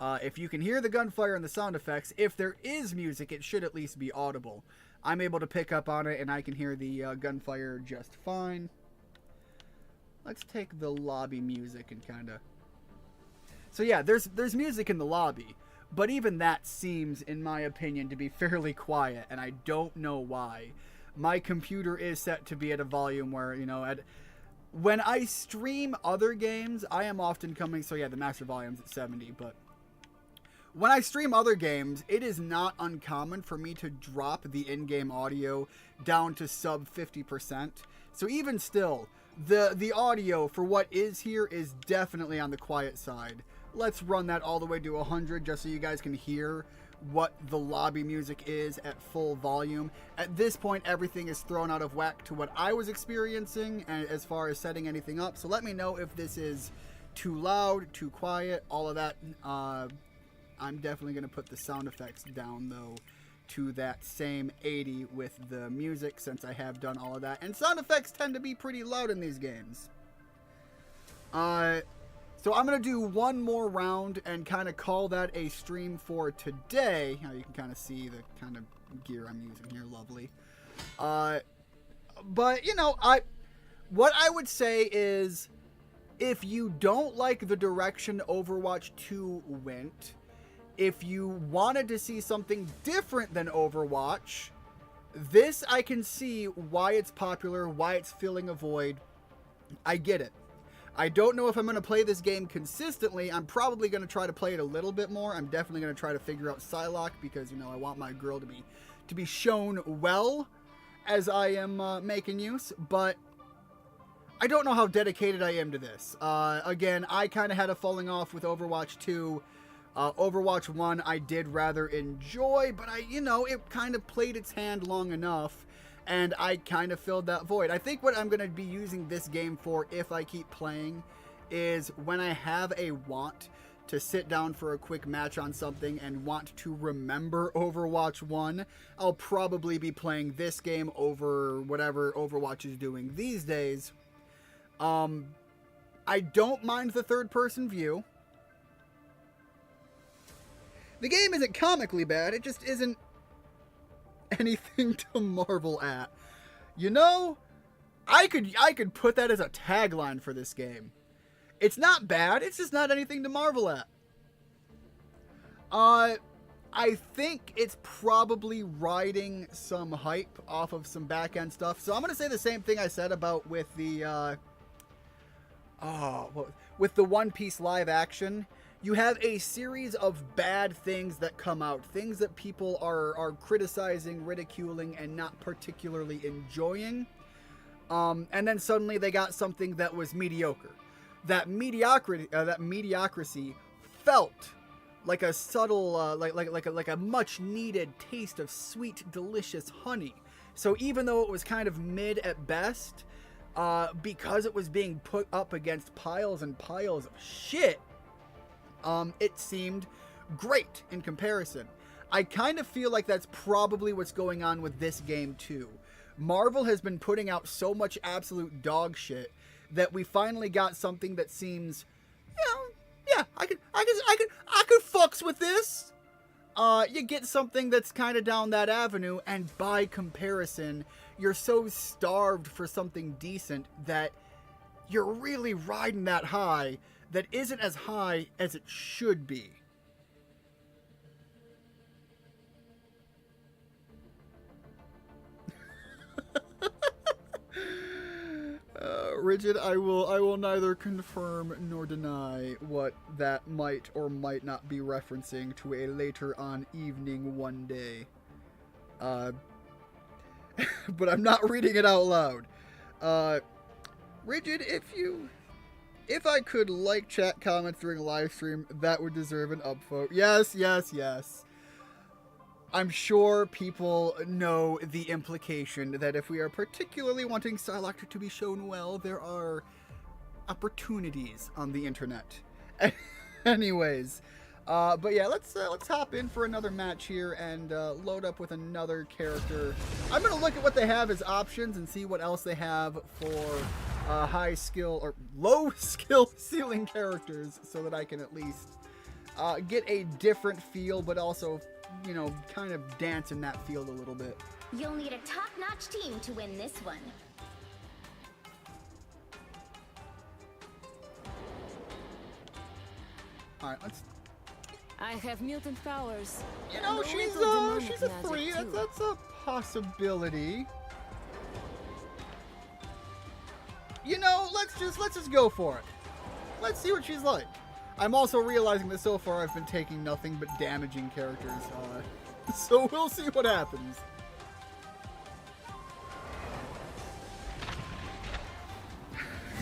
If you can hear the gunfire and the sound effects, if there is music, it should at least be audible. I'm able to pick up on it, and I can hear the gunfire just fine. Let's take the lobby music and kind of... So yeah, there's music in the lobby, but even that seems, in my opinion, to be fairly quiet, and I don't know why. My computer is set to be at a volume where, when I stream other games, I am often coming... So yeah, the master volume's at 70, but... When I stream other games, it is not uncommon for me to drop the in-game audio down to sub 50%. So even still... The audio for what is here is definitely on the quiet side. Let's run that all the way to 100 just so you guys can hear what the lobby music is at full volume. At this point, everything is thrown out of whack to what I was experiencing and as far as setting anything up. So let me know if this is too loud, too quiet, all of that. I'm definitely going to put the sound effects down, though, to that same 80 with the music, since I have done all of that. And sound effects tend to be pretty loud in these games. So I'm going to do one more round and kind of call that a stream for today. Now you can kind of see the kind of gear I'm using here. Lovely. But, what I would say is, if you don't like the direction Overwatch 2 went, if you wanted to see something different than Overwatch, this I can see why it's popular, why it's filling a void. I get it. I don't know if I'm going to play this game consistently. I'm probably going to try to play it a little bit more. I'm definitely going to try to figure out Psylocke because, I want my girl to be shown well as I am making use. But I don't know how dedicated I am to this. Again, I kind of had a falling off with Overwatch 2. Overwatch 1 I did rather enjoy, but it kind of played its hand long enough, and I kind of filled that void. I think what I'm going to be using this game for, if I keep playing, is when I have a want to sit down for a quick match on something and want to remember Overwatch 1, I'll probably be playing this game over whatever Overwatch is doing these days. I don't mind the third-person view. The game isn't comically bad, it just isn't anything to marvel at. You know, I could put that as a tagline for this game. It's not bad, it's just not anything to marvel at. I think it's probably riding some hype off of some back-end stuff. So I'm going to say the same thing I said about with the, with the One Piece live action. You have a series of bad things that come out, things that people are criticizing, ridiculing, and not particularly enjoying. And then suddenly they got something that was mediocre. That mediocrity felt like a subtle, like a much needed taste of sweet, delicious honey. So even though it was kind of mid at best, because it was being put up against piles and piles of shit, it seemed great in comparison. I kind of feel like that's probably what's going on with this game too. Marvel has been putting out so much absolute dog shit that we finally got something that seems, yeah, I could fucks with this. You get something that's kind of down that avenue, and by comparison, you're so starved for something decent that you're really riding that high that isn't as high as it should be. Rigid, I will neither confirm nor deny what that might or might not be referencing to a later on evening one day. But I'm not reading it out loud. Rigid, if I could like chat comments during a live stream, that would deserve an upvote. Yes. I'm sure people know the implication that if we are particularly wanting Psylocke to be shown well, there are opportunities on the internet. Anyways, but yeah, let's hop in for another match here and load up with another character. I'm gonna look at what they have as options and see what else they have for high skill or low skill ceiling characters, so that I can at least get a different feel, but also, you know, kind of dance in that field a little bit. You'll need a top-notch team to win this one. Alright, let's... I have mutant powers. You know, And she's little a demonic 3. magic, too. That's a possibility. You know, let's just go for it. Let's see what she's like. I'm also realizing that so far I've been taking nothing but damaging characters, so we'll see what happens.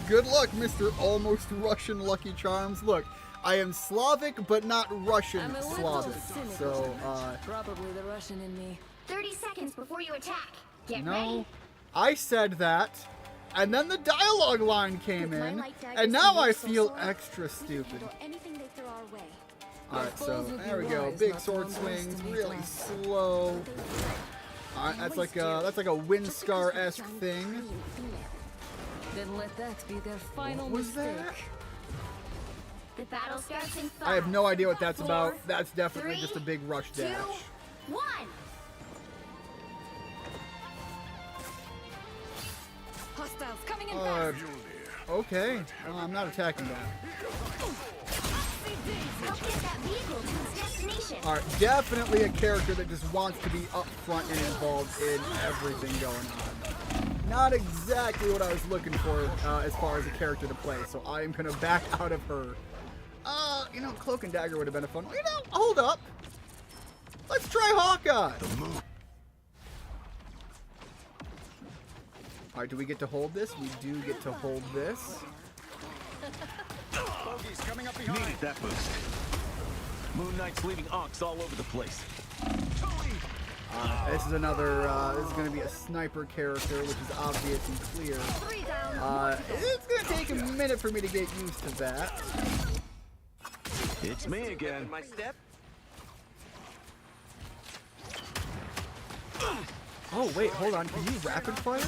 Good luck, Mr. Almost Russian Lucky Charms. Look, I am Slavic, but not Russian I'm a little Slavic, cynical. so, Probably the Russian in me. 30 seconds before you attack. Get no, ready. I said that, and then the dialogue line came With my in, light daggers and now and I your soul feel sword, extra stupid. Handle anything they throw our way. Alright, so foes would there be we go. wise Big not to sword swings, underestimate really us. slow. Alright, that's like a Windscar-esque thing. Then let that be their final What was mistake. that? The battle starts in 5. I have no idea what that's about. 4, That's definitely 3, just a big rush 2, dash. 1. Hostiles coming in Uh, fast. okay. I'm not attacking that. Help get that vehicle to its destination. Alright, definitely a character that just wants to be up front and involved in everything going on. Not exactly what I was looking for as far as a character to play, so I am going to back out of her. You know, Cloak and Dagger would have been a fun one. You know, hold up. Let's try Hawkeye. Alright, do we get to hold this? We do get to hold this. Bogey's coming up behind. Needed that boost. Moon Knight's leaving Ox all over the place. This is another, this is going to be a sniper character, which is obvious and clear. 3 down. It's going to take a minute for me to get used to that. It's me again. My step. Oh, wait, hold on. Can you rapid fire?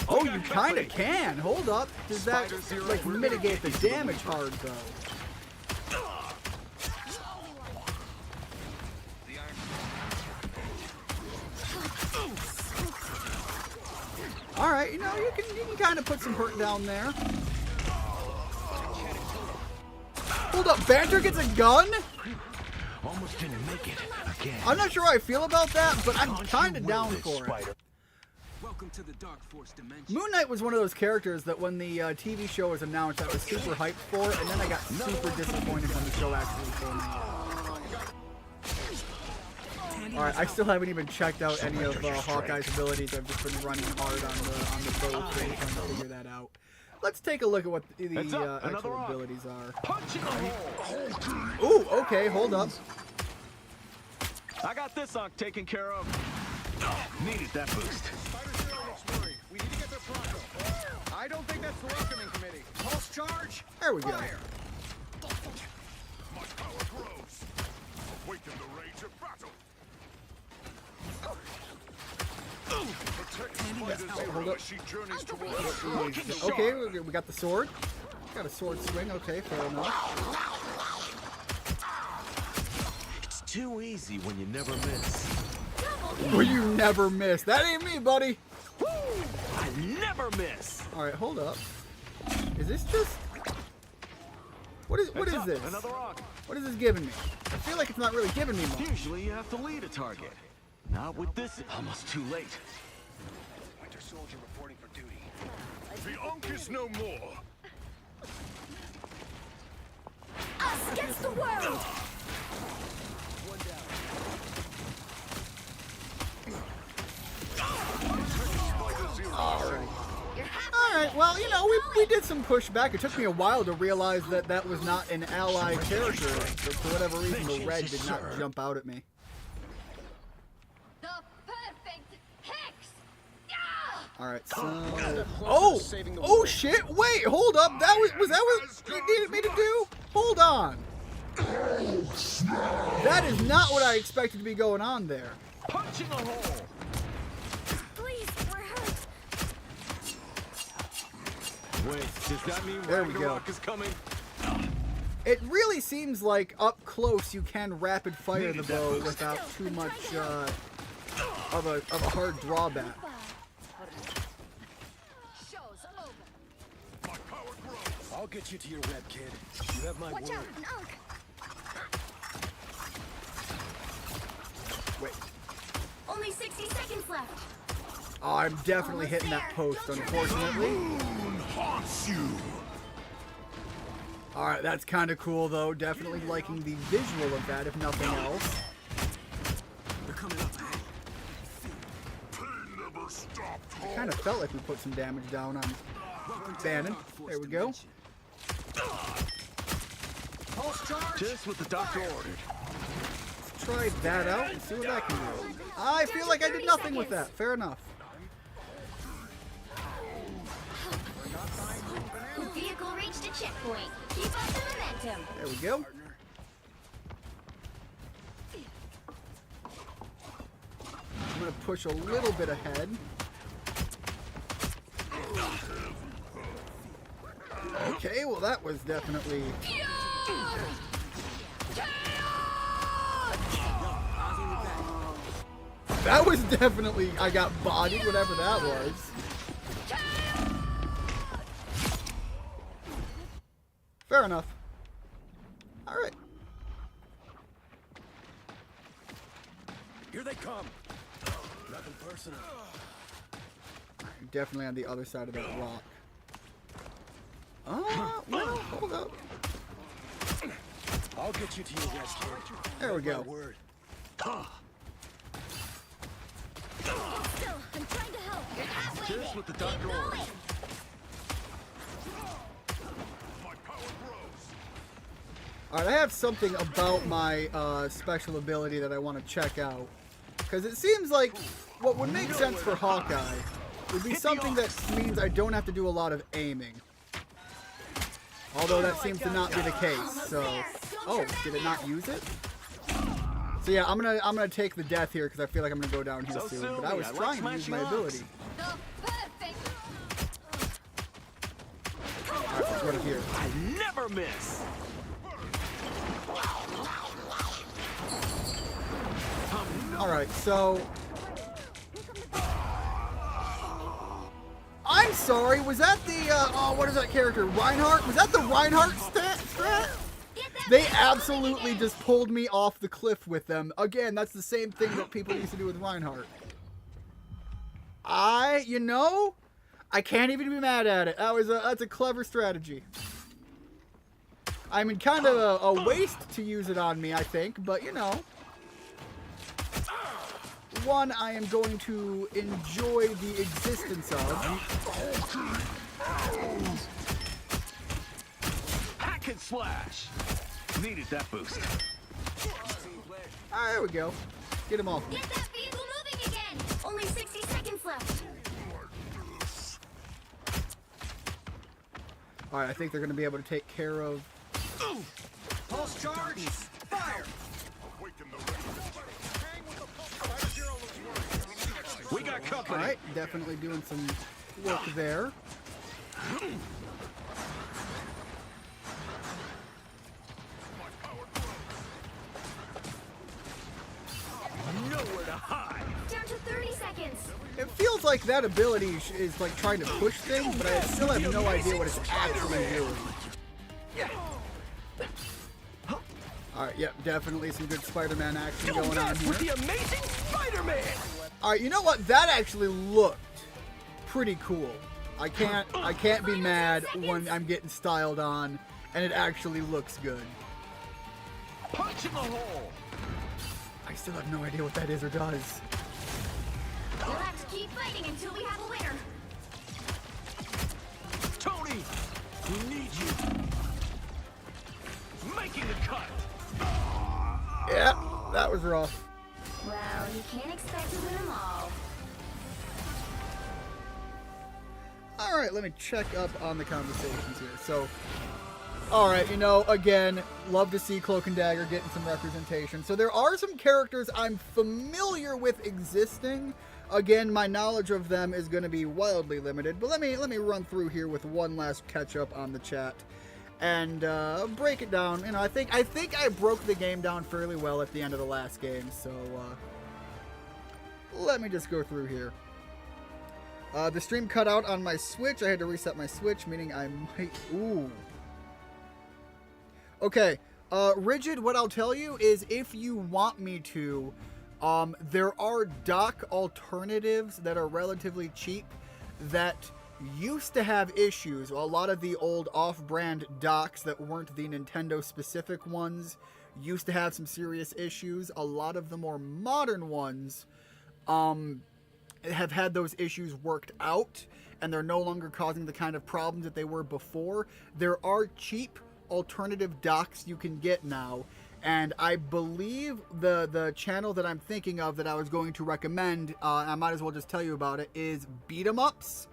Oh, you kind of can. Hold up. Does that, like, mitigate the damage hard, though? Alright, you know, you can kind of put some hurt down there. Hold up, Banter gets a gun? Almost didn't make it again. I'm not sure how I feel about that, but I'm kind of down for it. Welcome to the Dark Force dimension. Moon Knight was one of those characters that when the TV show was announced, I was super hyped for, and then I got super disappointed when the show actually came out. Alright, I still haven't even checked out any of Hawkeye's abilities. I've just been running hard on the boat thing, trying to figure that out. Let's take a look at what the actual abilities are. Punching a hole. Ooh, okay, hold up. I got this Ankh taken care of. Needed that boost. We need to get their Pronto. I don't think that's the welcoming committee. Pulse charge. There we go. Fire. My power grows. Awaken the rage of battle. Protect Spider Zero as she journeys towards Okay, we got the sword. Got a sword swing, okay, fair enough. It's too easy when you never miss. Well, you never miss. That ain't me, buddy. Woo! I never miss. Alright, hold up. Is this just... What is this? Another rock. What is this giving me? I feel like it's not really giving me much. Usually you have to lead a target. Not with this. Almost too late. Winter Soldier reporting for duty. the Ankh is no more. Us against the world! One down. Alright, well, you know, we did some pushback. It took me a while to realize that that was not an allied character. But for whatever reason, the red did not jump out at me. The perfect hex! Yeah! Alright, so... Oh shit! Wait, hold up! Was that what you needed me to do? Hold on! That is not what I expected to be going on there. Punching a hole. Please, we're hurt. Wait, does that mean There we go. Ragnarok is coming? It really seems like up close you can rapid fire the bow without too much of a hard drawback. Show's over. My power grows. I'll get you to your web, kid. You have my Watch word. out, an Ankh. Wait. Only 60 seconds left. Oh, I'm definitely hitting that post, unfortunately. Haunts you. Alright, that's kind of cool, though. Definitely liking the visual of that, if nothing else. They're coming up. Pain never stopped. Kind of felt like we put some damage down on Bannon. There we go. Pulse charge. Just what the doctor ordered. Let's try that out and see what that can do. I feel like I did nothing with that. Fair enough. Vehicle reached a checkpoint. Keep up the momentum. There we go. I'm going to push a little bit ahead. Okay, well that was definitely... That was definitely... I got bodied, whatever that was. Fair enough. Alright. Here they come. Nothing personal. Definitely on the other side of that rock. Oh, well, hold up. I'll get you to your web, kid. There we You have go. my word. Still, I'm trying to help. You're halfway Just there. what the doctor Keep ordered. going. My power grows. Alright, I have something about my special ability that I want to check out. Because it seems like what would make sense for Hawkeye would be something that means I don't have to do a lot of aiming. Although that seems to not be the case, so... There. Go Oh, did it not use it? So yeah, I'm gonna take the death here because I feel like I'm gonna go down here So soon. Sylvie, But I was I like trying to use smashing my rocks. ability. Oh, perfect. Alright, let's run it here. I never miss. Alright, so I'm sorry, was that the oh, what is that character? Reinhardt? Was that the Reinhardt strat? They absolutely just pulled me off the cliff with them. Again, that's the same thing that people used to do with Reinhardt. You know, I can't even be mad at it. That's a clever strategy. I mean, kind of a waste to use it on me, I think, but you know. One I am going to enjoy the existence of. Hack and slash. Needed that boost. Ah, there we go. Get him off. Get that vehicle moving again. Only 60 seconds left. Alright, I think they're going to be able to take care of... Pulse charge. Fire. Awaken the rage. Hang with the pulse. Fighter Zero looks worried. We got company. Alright, definitely doing some work there. Nowhere to hide. Down to 30 seconds. It feels like that ability is like trying to push things, but I still have no idea what it's actually doing. Alright, yep, definitely some good Spider-Man action going on With here. the amazing Spider-Man. Alright, you know what? That actually looked pretty cool. I can't be mad when I'm getting styled on and it actually looks good. Punch in the hole. I still have no idea what that is or does. We'll have to keep fighting until we have a winner. Tony, we need you. Making the cut. Yeah, that was rough. Well, you can't expect to win them all. Alright, let me check up on the conversations here. So, alright, you know, again, love to see Cloak and Dagger getting some representation. So there are some characters I'm familiar with existing. Again, my knowledge of them is going to be wildly limited. But let me run through here with one last catch up on the chat. And break it down. You know, I think I broke the game down fairly well at the end of the last game. So, let me just go through here. The stream cut out on my Switch. I had to reset my Switch, meaning I might... Ooh. Okay. Rigid, what I'll tell you is if you want me to, there are dock alternatives that are relatively cheap that used to have issues. A lot of the old off-brand docks that weren't the Nintendo-specific ones used to have some serious issues. A lot of the more modern ones, have had those issues worked out, and they're no longer causing the kind of problems that they were before. There are cheap alternative docks you can get now, and I believe the channel that I'm thinking of that I was going to recommend, I might as well just tell you about it, is Beat 'em Ups.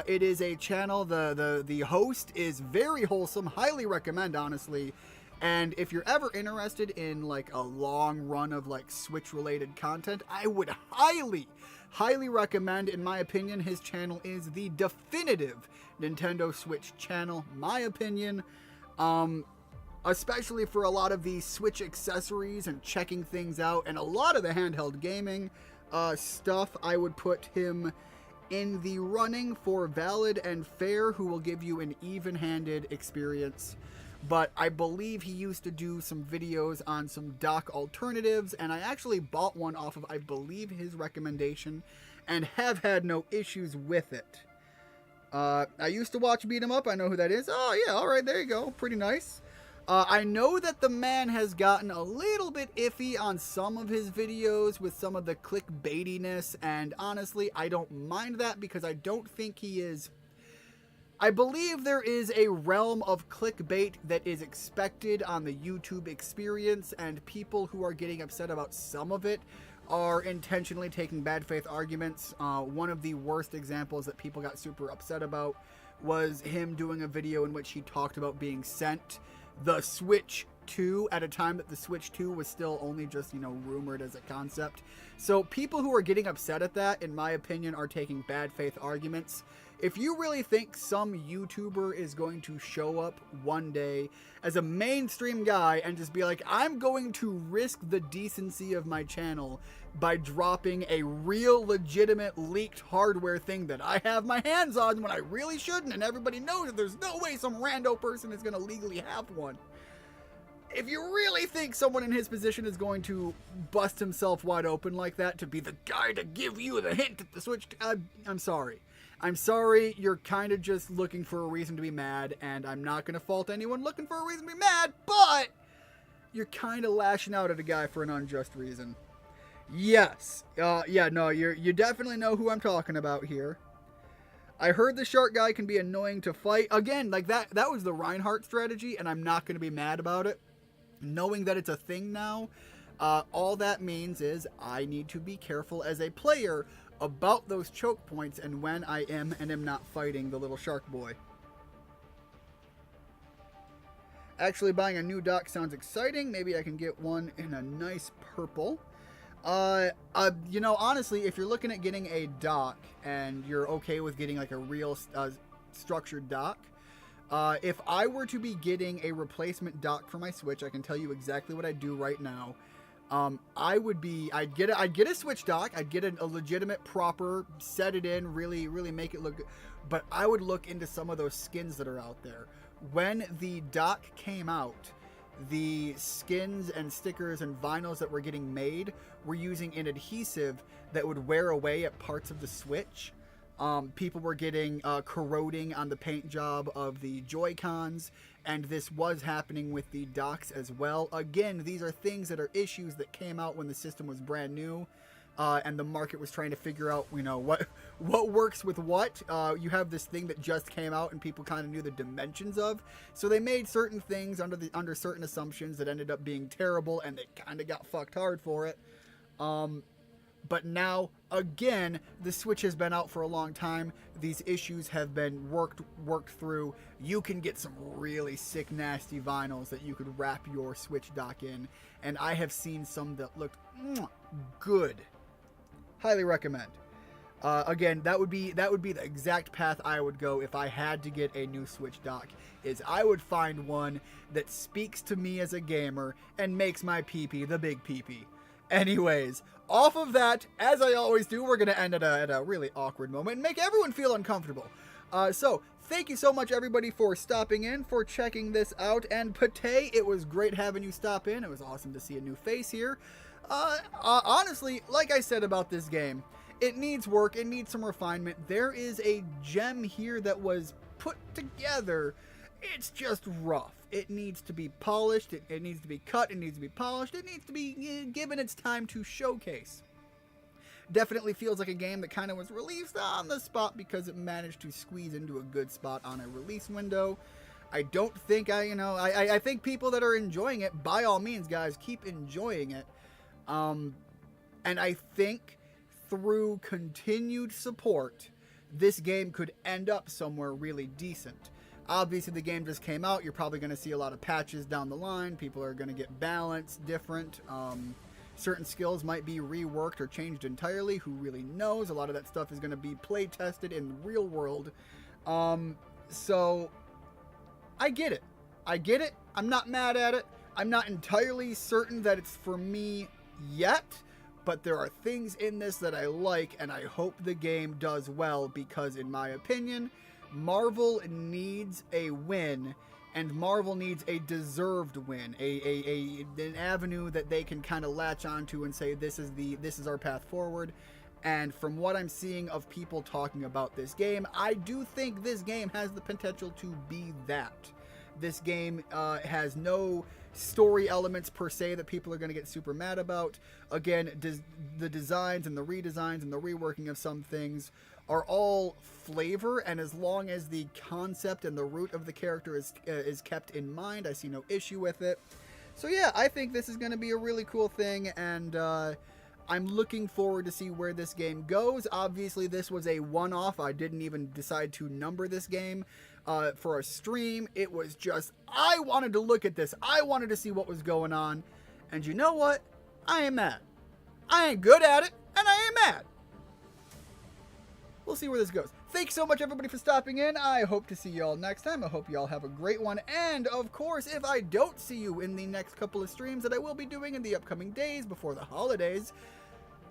It is a channel, the host is very wholesome, highly recommend, honestly. And if you're ever interested in like a long run of like Switch related content, I would highly recommend. In my opinion, his channel is the definitive Nintendo Switch channel, my opinion. Especially for a lot of the Switch accessories and checking things out, and a lot of the handheld gaming stuff, I would put him in the running for Valid and Fair, who will give you an even-handed experience. But I believe he used to do some videos on some dock alternatives, and I actually bought one off of, I believe, his recommendation, and have had no issues with it. I used to watch Beat 'em Up. I know who that is. Oh, yeah, all right, there you go. Pretty nice. I know that the man has gotten a little bit iffy on some of his videos with some of the clickbaitiness, and honestly, I don't mind that because I don't think he is... I believe there is a realm of clickbait that is expected on the YouTube experience, and people who are getting upset about some of it are intentionally taking bad faith arguments. One of the worst examples that people got super upset about was him doing a video in which he talked about being sent the Switch 2 at a time that the Switch 2 was still only just, rumored as a concept. So people who are getting upset at that, in my opinion, are taking bad faith arguments. If you really think some YouTuber is going to show up one day as a mainstream guy and just be like, I'm going to risk the decency of my channel by dropping a real legitimate leaked hardware thing that I have my hands on when I really shouldn't, and everybody knows that there's no way some rando person is going to legally have one. If you really think someone in his position is going to bust himself wide open like that to be the guy to give you the hint at the Switch, I'm sorry. I'm sorry, you're kind of just looking for a reason to be mad, and I'm not going to fault anyone looking for a reason to be mad, but you're kind of lashing out at a guy for an unjust reason. Yes. You definitely know who I'm talking about here. I heard the shark guy can be annoying to fight. Again, like that was the Reinhardt strategy, and I'm not going to be mad about it. Knowing that it's a thing now, all that means is I need to be careful as a player about those choke points and when I am and am not fighting the little shark boy. Actually, buying a new dock sounds exciting. Maybe I can get one in a nice purple. Honestly, if you're looking at getting a dock and you're okay with getting like a real structured dock, if I were to be getting a replacement dock for my Switch, I can tell you exactly what I do right now. I'd get a Switch dock, I'd get a legitimate, proper, set it in, really, really make it look good, but I would look into some of those skins that are out there. When the dock came out, the skins and stickers and vinyls that were getting made were using an adhesive that would wear away at parts of the Switch. People were getting corroding on the paint job of the Joy-Cons, and this was happening with the docks as well. Again, these are things that are issues that came out when the system was brand new, and the market was trying to figure out, what works with what. You have this thing that just came out and people kind of knew the dimensions of, so they made certain things under certain assumptions that ended up being terrible, and they kind of got fucked hard for it. But now, again, the Switch has been out for a long time. These issues have been worked through. You can get some really sick, nasty vinyls that you could wrap your Switch dock in. And I have seen some that looked good. Highly recommend. Again, that would be the exact path I would go if I had to get a new Switch dock. Is I would find one that speaks to me as a gamer and makes my pee-pee the big pee-pee. Anyways, off of that, as I always do, we're going to end at a really awkward moment and make everyone feel uncomfortable. So, thank you so much, everybody, for stopping in, for checking this out. And Pate, it was great having you stop in. It was awesome to see a new face here. Honestly, like I said about this game, it needs work. It needs some refinement. There is a gem here that was put together. It's just rough. It needs to be polished, it needs to be cut, it needs to be polished, it needs to be given its time to showcase. Definitely feels like a game that kind of was released on the spot because it managed to squeeze into a good spot on a release window. I don't think I think people that are enjoying it, by all means, guys, keep enjoying it. And I think through continued support, this game could end up somewhere really decent. Obviously, the game just came out. You're probably going to see a lot of patches down the line. People are going to get balanced different. Certain skills might be reworked or changed entirely. Who really knows? A lot of that stuff is going to be play tested in the real world. So, I get it. I'm not mad at it. I'm not entirely certain that it's for me yet. But there are things in this that I like, and I hope the game does well because, in my opinion, Marvel needs a win, and Marvel needs a deserved win, an avenue that they can kind of latch onto and say this is our path forward. And from what I'm seeing of people talking about this game, I do think this game has the potential to be that. This game has no story elements per se that people are going to get super mad about. Again, the designs and the redesigns and the reworking of some things are all flavor, and as long as the concept and the root of the character is kept in mind, I see no issue with it. So yeah, I think this is going to be a really cool thing, and I'm looking forward to see where this game goes. Obviously, this was a one-off. I didn't even decide to number this game for a stream. It was just, I wanted to look at this. I wanted to see what was going on. And you know what? I ain't mad. I ain't good at it, and I ain't mad. We'll see where this goes. Thanks so much, everybody, for stopping in. I hope to see y'all next time. I hope y'all have a great one. And, of course, if I don't see you in the next couple of streams that I will be doing in the upcoming days before the holidays,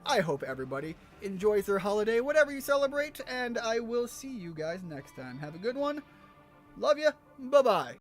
I hope everybody enjoys their holiday, whatever you celebrate, and I will see you guys next time. Have a good one. Love ya. Bye-bye.